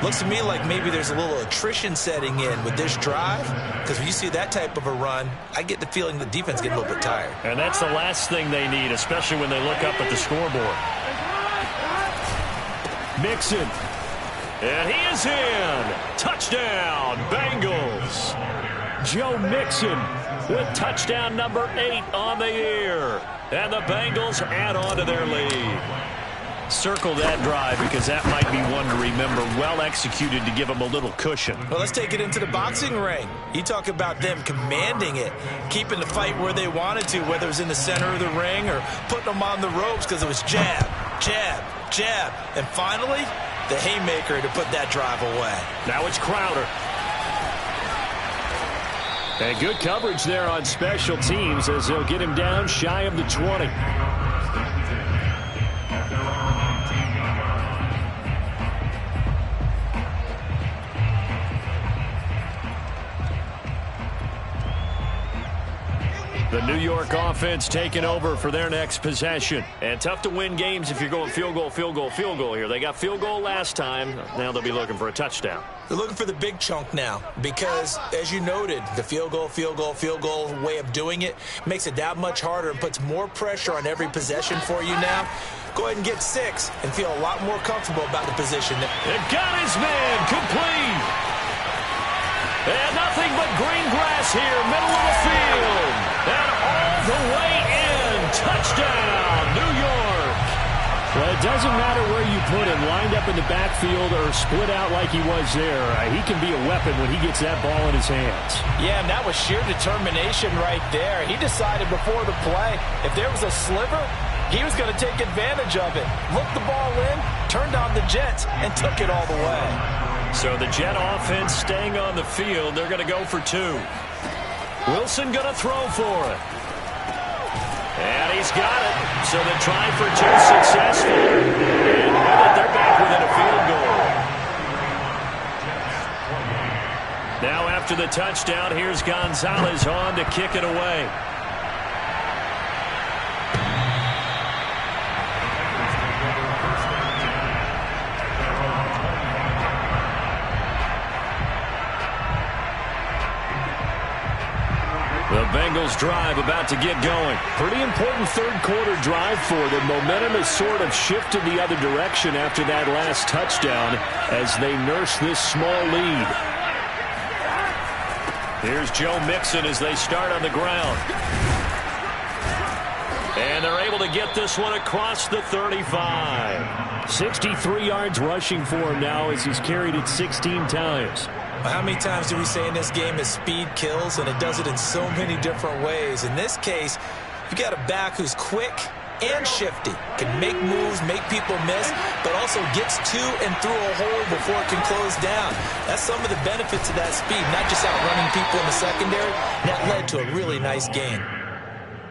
Looks to me like maybe there's a little attrition setting in with this drive, because when you see that type of a run, I get the feeling the defense getting a little bit tired. And that's the last thing they need, especially when they look up at the scoreboard. Mixon. And he is in. Touchdown, Bengals. Joe Mixon with touchdown number 8 on the year. And the Bengals add on to their lead. Circle that drive because that might be one to remember. Well executed to give them a little cushion. Well, let's take it into the boxing ring. You talk about them commanding it, keeping the fight where they wanted to, whether it was in the center of the ring or putting them on the ropes because it was jab, jab, jab. And finally, the haymaker to put that drive away. Now it's Crowder. And good coverage there on special teams as they'll get him down shy of the 20. The New York offense taking over for their next possession. And tough to win games if you're going field goal, field goal, field goal here. They got field goal last time. Now they'll be looking for a touchdown. They're looking for the big chunk now because, as you noted, the field goal, field goal, field goal way of doing it makes it that much harder and puts more pressure on every possession for you now. Go ahead and get 6 and feel a lot more comfortable about the position. It got his man complete. And nothing but green grass here, middle of the field. And all the way in. Touchdown, New York. Well, it doesn't matter where you put him, lined up in the backfield or split out like he was there. He can be a weapon when he gets that ball in his hands. Yeah, and that was sheer determination right there. He decided before the play, if there was a sliver, he was going to take advantage of it. Looked the ball in, turned on the Jets, and took it all the way. So the Jet offense staying on the field. They're going to go for 2. Wilson going to throw for it. And he's got it. So the try for 2 successful. And with it, they're back within a field goal. Now after the touchdown, here's Gonzalez on to kick it away. The Bengals drive about to get going. Pretty important third-quarter drive for them. Momentum has sort of shifted the other direction after that last touchdown as they nurse this small lead. Here's Joe Mixon as they start on the ground. And they're able to get this one across the 35. 63 yards rushing for him now as he's carried it 16 times. How many times do we say in this game that speed kills, and it does it in so many different ways? In this case, you got a back who's quick and shifty, can make moves, make people miss, but also gets to and through a hole before it can close down. That's some of the benefits of that speed, not just outrunning people in the secondary. That led to a really nice gain.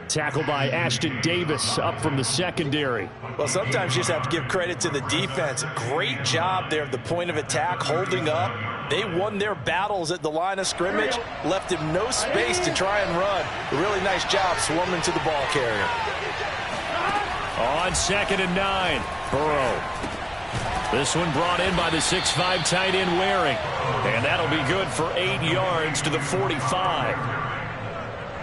Tackle by Ashton Davis up from the secondary. Well, sometimes you just have to give credit to the defense. Great job there at the point of attack, holding up. They won their battles at the line of scrimmage, left him no space to try and run. A really nice job swarming to the ball carrier. On 2nd and 9, Burrow. This one brought in by the 6'5" tight end Waring. And that'll be good for 8 yards to the 45.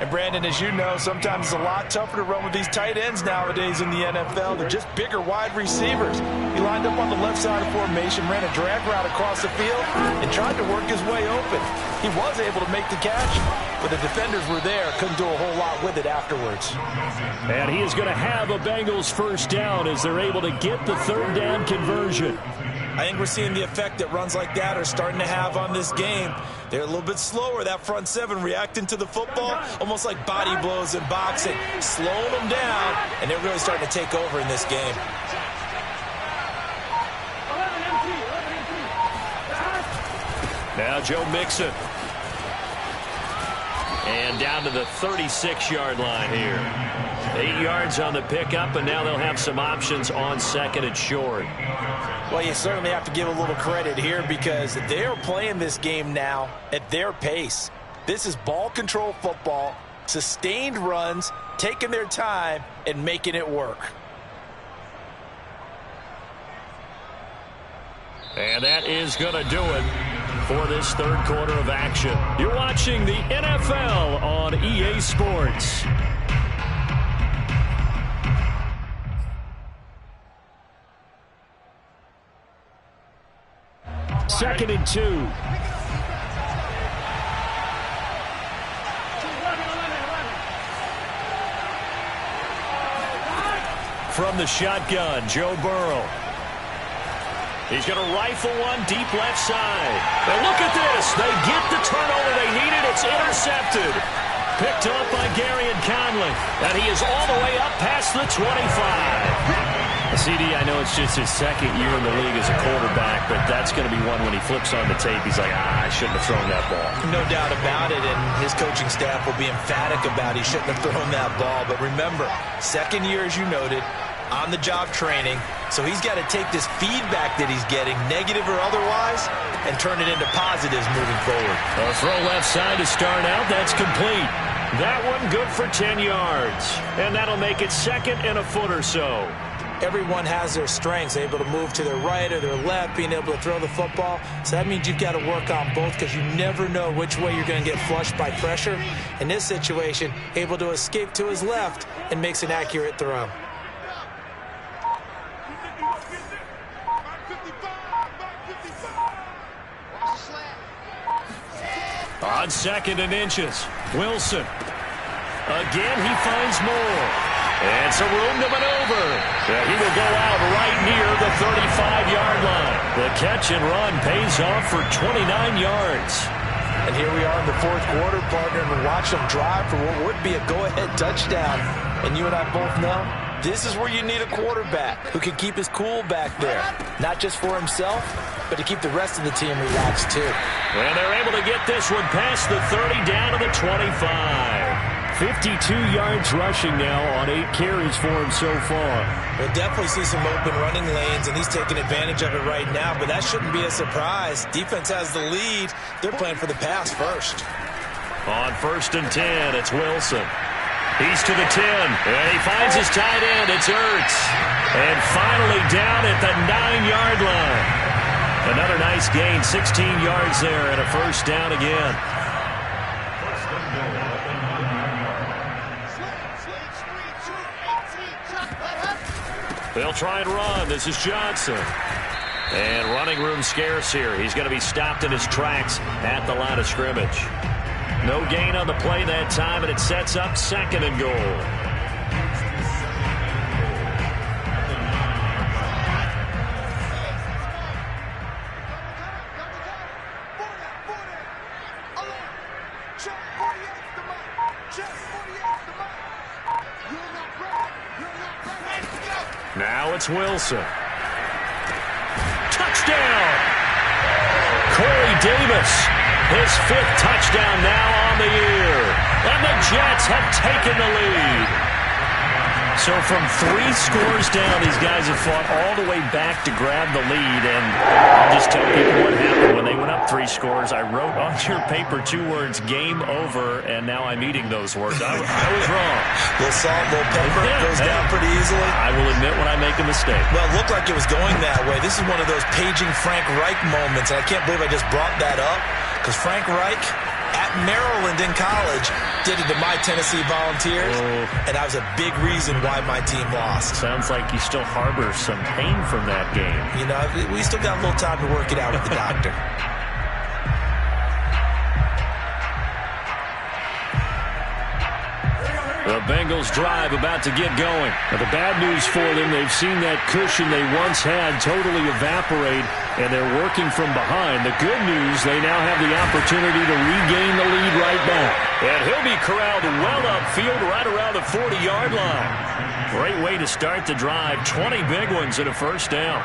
And Brandon, as you know, sometimes it's a lot tougher to run with these tight ends nowadays in the NFL. They're just bigger wide receivers. He lined up on the left side of formation, ran a drag route across the field, and tried to work his way open. He was able to make the catch, but the defenders were there. Couldn't do a whole lot with it afterwards. And he is going to have a Bengals first down as they're able to get the 3rd down conversion. I think we're seeing the effect that runs like that are starting to have on this game. They're a little bit slower, that front seven, reacting to the football, almost like body blows in boxing, slowing them down, and they're really starting to take over in this game. Now Joe Mixon. And down to the 36-yard line here. 8 yards on the pickup, and now they'll have some options on 2nd and short. Well, you certainly have to give a little credit here because they're playing this game now at their pace. This is ball control football, sustained runs, taking their time, and making it work. And that is going to do it for this third quarter of action. You're watching the NFL on EA Sports. Second and 2. From the shotgun, Joe Burrow. He's going to rifle one deep left side. And look at this. They get the turnover they needed. It's intercepted. Picked up by Gary and Conley. And he is all the way up past the 25. CD, I know it's just his second year in the league as a quarterback, but that's going to be one when he flips on the tape. He's like, I shouldn't have thrown that ball. No doubt about it, and his coaching staff will be emphatic about he shouldn't have thrown that ball. But remember, second year, as you noted, on-the-job training. So he's got to take this feedback that he's getting, negative or otherwise, and turn it into positives moving forward. A throw left side to start out. That's complete. That one good for 10 yards. And that'll make it 2nd and a foot or so. Everyone has their strengths, able to move to their right or their left, being able to throw the football. So that means you've got to work on both because you never know which way you're going to get flushed by pressure. In this situation, able to escape to his left and makes an accurate throw. On 2nd and inches, Wilson. Again, he finds more. And some room to maneuver. He will go out right near the 35-yard line. The catch and run pays off for 29 yards. And here we are in the fourth quarter, partner, and watch them drive for what would be a go-ahead touchdown. And you and I both know this is where you need a quarterback who can keep his cool back there. Not just for himself, but to keep the rest of the team relaxed too. And they're able to get this one past the 30 down to the 25. 52 yards rushing now on 8 carries for him so far. We'll definitely see some open running lanes, and he's taking advantage of it right now, but that shouldn't be a surprise. Defense has the lead. They're playing for the pass first. On 1st and 10, it's Wilson. He's to the 10, and he finds his tight end. It's Ertz. And finally down at the 9-yard line. Another nice gain, 16 yards there, and a first down again. They'll try and run. This is Johnson. And running room scarce here. He's going to be stopped in his tracks at the line of scrimmage. No gain on the play that time, and it sets up 2nd and goal. Now it's Wilson. Touchdown! Corey Davis, his 5th touchdown now on the year. And the Jets have taken the lead. So from 3 scores down, these guys have fought all the way back to grab the lead. And I'll just tell people what happened when they went up 3 scores. I wrote on your paper 2 words, game over, and now I'm eating those words. I was wrong. Little salt, little pepper, goes down pretty easily. I will admit when I make a mistake. Well, it looked like it was going that way. This is one of those paging Frank Reich moments, and I can't believe I just brought that up because Frank Reich at Maryland in college did it to my Tennessee Volunteers, and that was a big reason why my team lost. Sounds like you still harbor some pain from that game. You know, we still got a little time to work it out with the doctor. The Bengals drive about to get going. Now, the bad news for them, they've seen that cushion they once had totally evaporate, and they're working from behind. The good news, they now have the opportunity to regain the lead right back. And he'll be corralled well upfield right around the 40-yard line. Great way to start the drive. 20 big ones and a first down.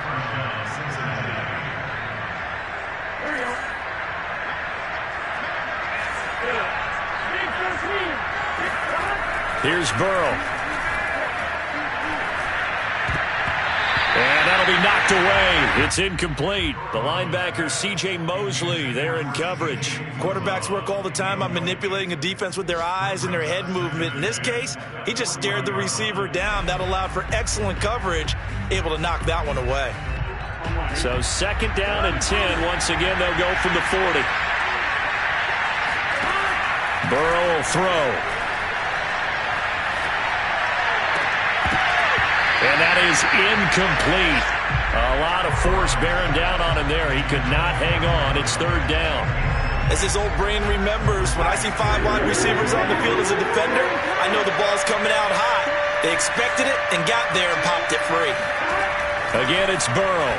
Here's Burrow. And that'll be knocked away. It's incomplete. The linebacker, C.J. Mosley, there in coverage. Quarterbacks work all the time on manipulating a defense with their eyes and their head movement. In this case, he just stared the receiver down. That allowed for excellent coverage, able to knock that one away. So 2nd down and 10. Once again, they'll go from the 40. Burrow will throw. And that is incomplete. A lot of force bearing down on him there. He could not hang on. It's 3rd down. As his old brain remembers, when I see 5 wide receivers on the field as a defender, I know the ball's coming out high. They expected it and got there and popped it free. Again, it's Burrow.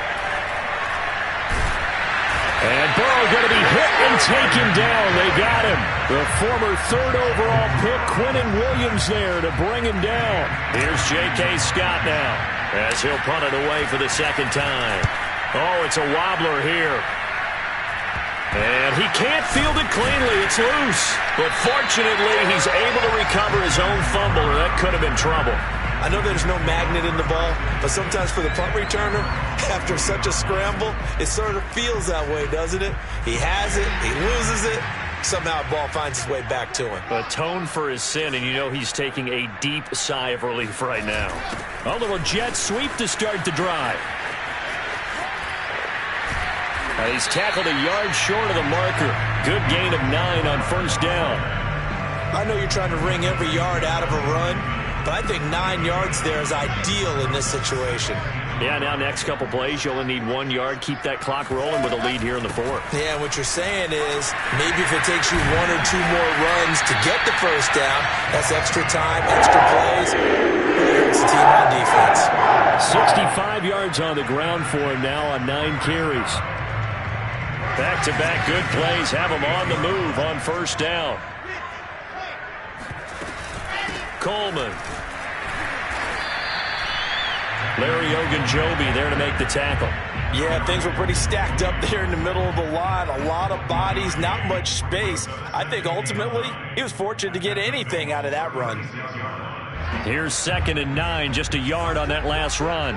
And Burrow going to be hit and taken down. They got him. The former 3rd overall pick, Quinnen Williams, there to bring him down. Here's J.K. Scott now as he'll punt it away for the 2nd time. Oh, it's a wobbler here. And he can't field it cleanly. It's loose. But fortunately, he's able to recover his own fumble, or that could have been trouble. I know there's no magnet in the ball, but sometimes for the punt returner, after such a scramble, it sort of feels that way, doesn't it? He has it, he loses it, somehow the ball finds its way back to him. Atone for his sin, and you know he's taking a deep sigh of relief right now. A little jet sweep to start the drive. He's tackled a yard short of the marker. Good gain of 9 on 1st down. I know you're trying to wring every yard out of a run, but I think 9 yards there is ideal in this situation. Yeah, now next couple plays, you only need 1 yard. Keep that clock rolling with a lead here in the 4th. Yeah, what you're saying is maybe if it takes you 1 or 2 more runs to get the 1st down, that's extra time, extra plays. Really hurts the team on defense. 65 yards on the ground for him now on 9 carries. Back-to-back good plays have him on the move on 1st down. Coleman. Larry Ogunjobi there to make the tackle. Yeah, things were pretty stacked up there in the middle of the line. A lot of bodies, not much space. I think ultimately he was fortunate to get anything out of that run. Here's 2nd and 9, just a yard on that last run.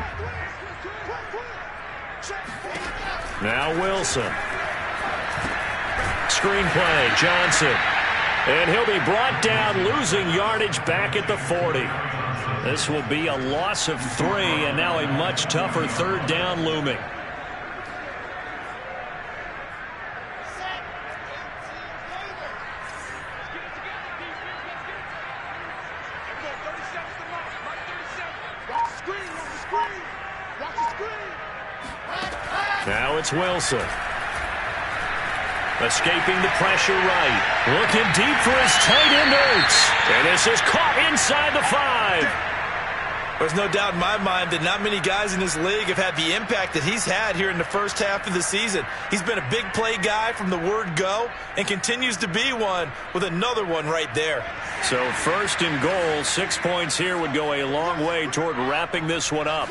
Now Wilson. Screen play, Johnson. And he'll be brought down, losing yardage back at the 40. This will be a loss of 3, and now a much tougher 3rd down looming. Now it's Wilson. Escaping the pressure right. Looking deep for his tight end Ertz. And this is caught inside the 5. There's no doubt in my mind that not many guys in this league have had the impact that he's had here in the 1st half of the season. He's been a big play guy from the word go and continues to be one with another one right there. So 1st and goal, 6 points here would go a long way toward wrapping this one up.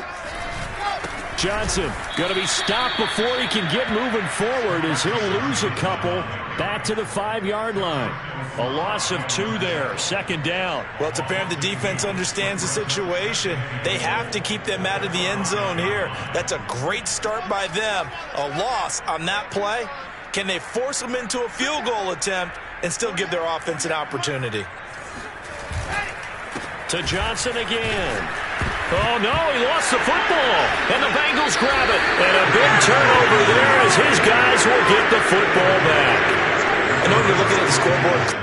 Johnson going to be stopped before he can get moving forward as he'll lose a couple back to the 5-yard line. A loss of 2 there, 2nd down. Well, it's apparent the defense understands the situation. They have to keep them out of the end zone here. That's a great start by them. A loss on that play. Can they force them into a field goal attempt and still give their offense an opportunity? To Johnson again. Oh, no, he lost the football. And the Bengals grab it. And a big turnover there as his guys will get the football back. I know you're looking at the scoreboard.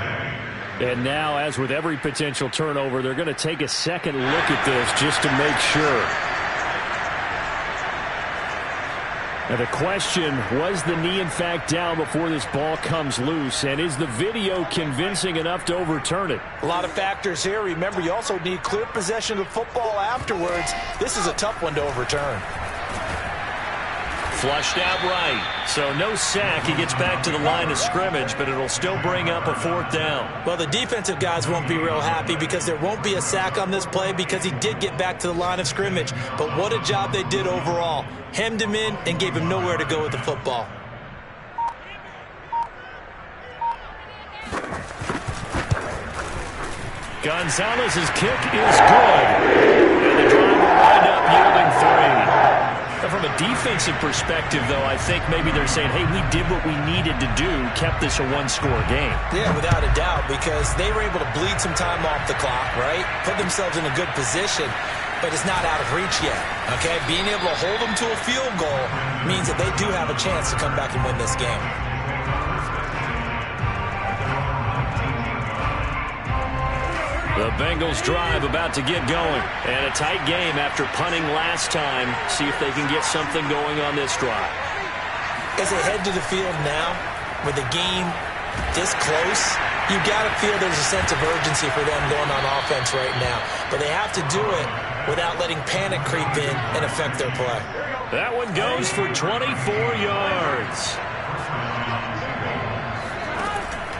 And now, as with every potential turnover, they're going to take a second look at this just to make sure. Now the question, was the knee in fact down before this ball comes loose? And is the video convincing enough to overturn it? A lot of factors here. Remember, you also need clear possession of the football afterwards. This is a tough one to overturn. Flushed out right. So no sack. He gets back to the line of scrimmage, but it'll still bring up a 4th down. Well, the defensive guys won't be real happy because there won't be a sack on this play because he did get back to the line of scrimmage. But what a job they did overall. Hemmed him in and gave him nowhere to go with the football. Gonzalez's kick is good. And the drive will wind up yielding 3. From a defensive perspective, though, I think maybe they're saying, hey, we did what we needed to do, kept this a 1-score game. Yeah, without a doubt, because they were able to bleed some time off the clock, right? Put themselves in a good position, but it's not out of reach yet, okay? Being able to hold them to a field goal means that they do have a chance to come back and win this game. The Bengals drive about to get going. And a tight game after punting last time. See if they can get something going on this drive. As they head to the field now, with the game this close, you got to feel there's a sense of urgency for them going on offense right now. But they have to do it without letting panic creep in and affect their play. That one goes for 24 yards.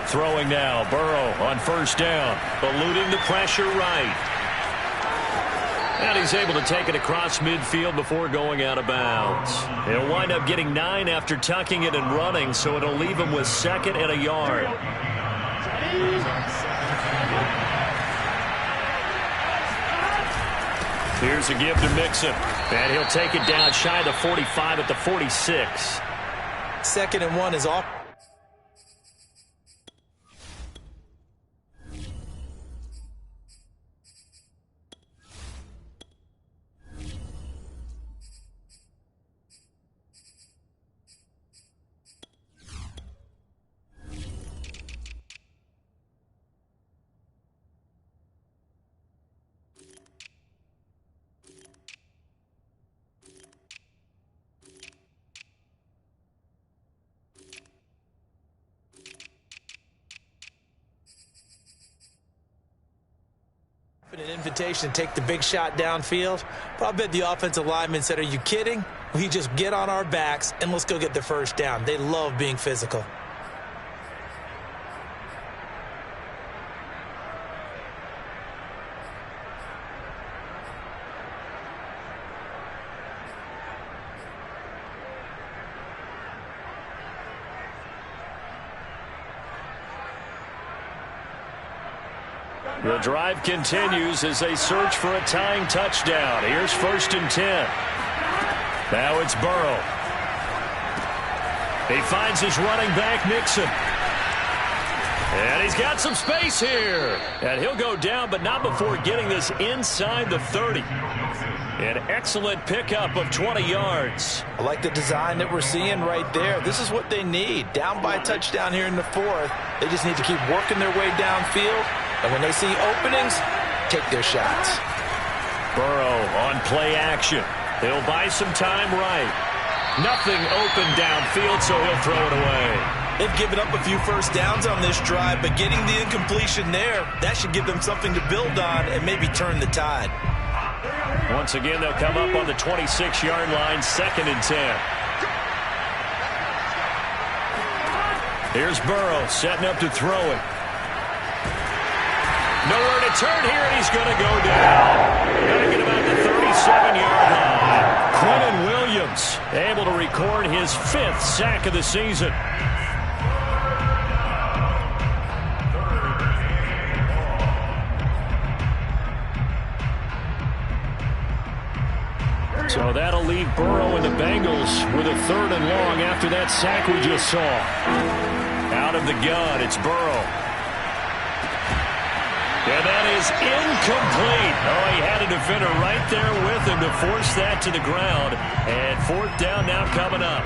Throwing now, Burrow on 1st down, eluding the pressure right. And he's able to take it across midfield before going out of bounds. He'll wind up getting 9 after tucking it and running, so it'll leave him with 2nd and a yard. Here's a give to Mixon, and he'll take it down shy of the 45 at the 46. 2nd and 1 is off. An invitation to take the big shot downfield. But I bet the offensive lineman said, are you kidding? We just get on our backs and let's go get the 1st down. They love being physical. The drive continues as they search for a tying touchdown. Here's 1st and 10. Now it's Burrow. He finds his running back, Mixon. And he's got some space here. And he'll go down, but not before getting this inside the 30. An excellent pickup of 20 yards. I like the design that we're seeing right there. This is what they need. Down by a touchdown here in the 4th. They just need to keep working their way downfield. And when they see openings, take their shots. Burrow on play action. He'll buy some time right. Nothing open downfield, so he'll throw it away. They've given up a few 1st downs on this drive, but getting the incompletion there, that should give them something to build on and maybe turn the tide. Once again, they'll come up on the 26-yard line, 2nd and 10. Here's Burrow setting up to throw it. Nowhere to turn here, and he's going to go down. Going to get about the 37-yard line. Quentin Williams able to record his 5th sack of the season. So that'll leave Burrow and the Bengals with a 3rd and long after that sack we just saw. Out of the gun, it's Burrow. And that is incomplete. Oh, he had a defender right there with him to force that to the ground. And 4th down now coming up.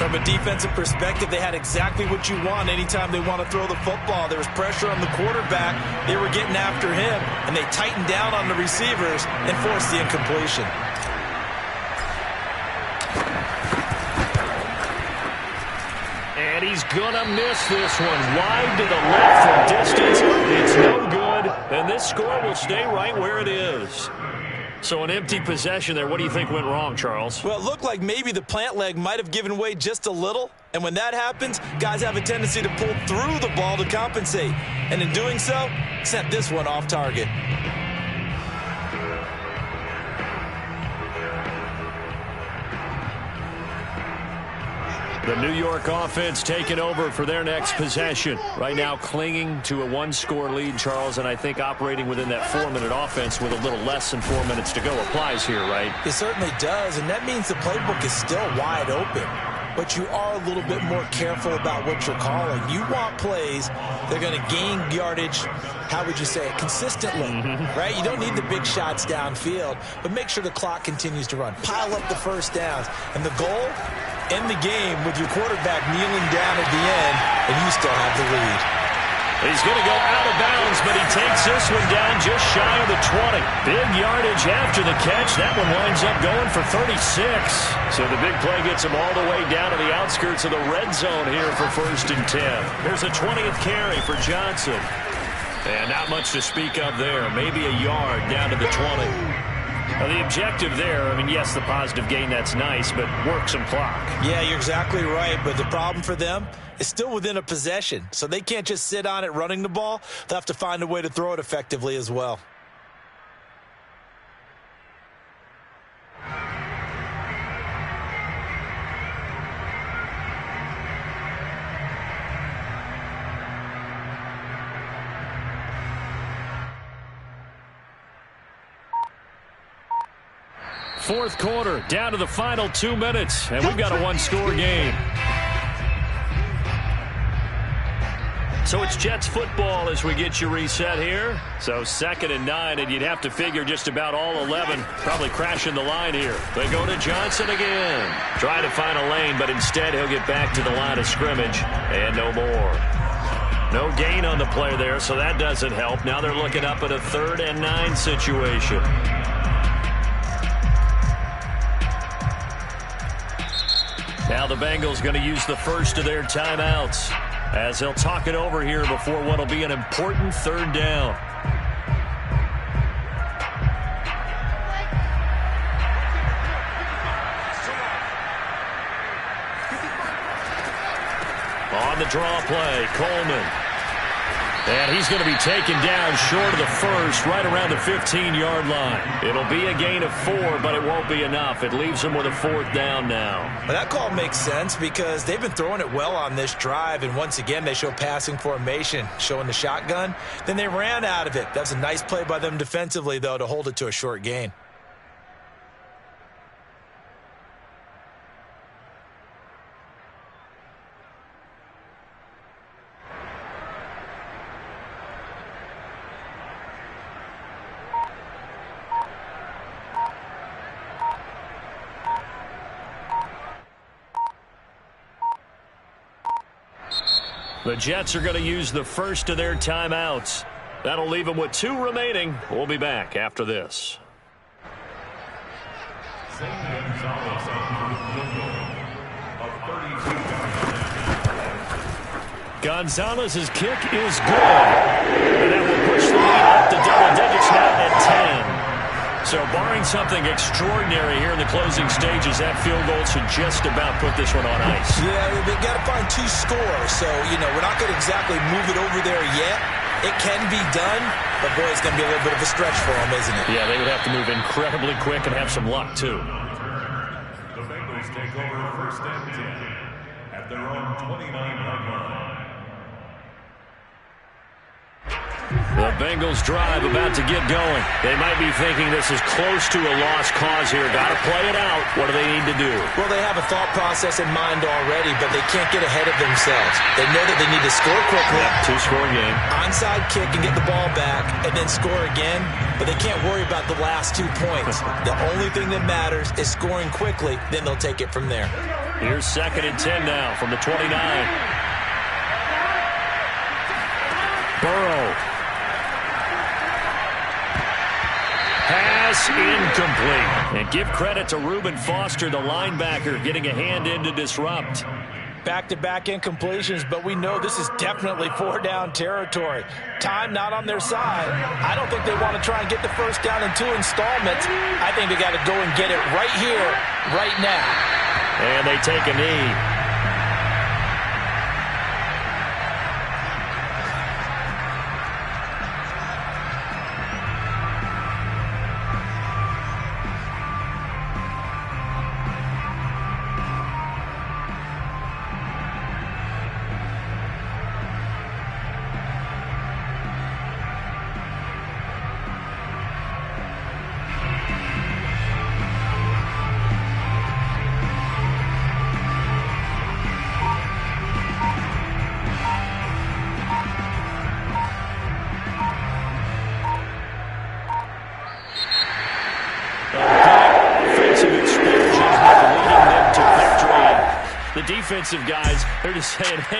From a defensive perspective, they had exactly what you want anytime they want to throw the football. There was pressure on the quarterback. They were getting after him, and they tightened down on the receivers and forced the incompletion. And he's going to miss this one. Wide to the left from distance. It's no good. And this score will stay right where it is. So an empty possession there. What do you think went wrong, Charles? Well, it looked like maybe the plant leg might have given way just a little. And when that happens, guys have a tendency to pull through the ball to compensate. And in doing so, sent this one off target. The New York offense taking over for their next possession. Right now clinging to a one-score lead, Charles, and I think operating within that 4-minute offense with a little less than 4 minutes to go applies here, right? It certainly does, and that means the playbook is still wide open. But you are a little bit more careful about what you're calling. You want plays that are going to gain yardage, how would you say it, consistently, right? You don't need the big shots downfield, but make sure the clock continues to run. Pile up the first downs. And the goal, end the game with your quarterback kneeling down at the end, and you still have the lead. He's going to go out of bounds, but he takes this one down just shy of the 20. Big yardage after the catch. That one winds up going for 36. So the big play gets him all the way down to the outskirts of the red zone here for 1st and 10. Here's a 20th carry for Johnson. And not much to speak of there. Maybe a yard down to the 20. Now, the objective there, I mean, yes, the positive gain, that's nice, but work some clock. Yeah, you're exactly right, but the problem for them is still within a possession, so they can't just sit on it running the ball. They'll have to find a way to throw it effectively as well. Fourth quarter, down to the final 2 minutes, and we've got a one-score game. So it's Jets football as we get you reset here. So 2nd and 9, and you'd have to figure just about all 11 probably crashing the line here. They go to Johnson again. Try to find a lane, but instead he'll get back to the line of scrimmage, and no more. No gain on the play there, so that doesn't help. Now they're looking up at a 3rd and 9 situation. Now the Bengals going to use the first of their timeouts as they'll talk it over here before what will be an important 3rd down. On the draw play, Coleman. And he's going to be taken down short of the first, right around the 15-yard line. It'll be a gain of 4, but it won't be enough. It leaves him with a 4th down now. Well, that call makes sense because they've been throwing it well on this drive, and once again they show passing formation, showing the shotgun. Then they ran out of it. That's a nice play by them defensively, though, to hold it to a short gain. The Jets are going to use the first of their timeouts. That'll leave them with 2 remaining. We'll be back after this. Gonzalez's kick is good. And that will push the lead up to double digits now at 10. So barring something extraordinary here in the closing stages, that field goal should just about put this one on ice. Yeah, they've got to find 2 scores. So, we're not going to exactly move it over there yet. It can be done, but boy, it's going to be a little bit of a stretch for them, isn't it? Yeah, they would have to move incredibly quick and have some luck, too. The Bengals take over 1st and 10 at their own 29-yard line. The Bengals drive about to get going. They might be thinking this is close to a lost cause here. Got to play it out. What do they need to do? Well, they have a thought process in mind already, but they can't get ahead of themselves. They know that they need to score quickly. Yeah, 2-score game. Onside kick and get the ball back and then score again, but they can't worry about the last 2 points. The only thing that matters is scoring quickly, then they'll take it from there. Here's 2nd and 10 now from the 29. Burrow. Pass incomplete. And give credit to Reuben Foster, the linebacker, getting a hand in to disrupt. Back-to-back incompletions, but we know this is definitely 4-down territory. Time not on their side. I don't think they want to try and get the first down in 2 installments. I think they got to go and get it right here, right now. And they take a knee. The defensive guys, they're just saying, hey,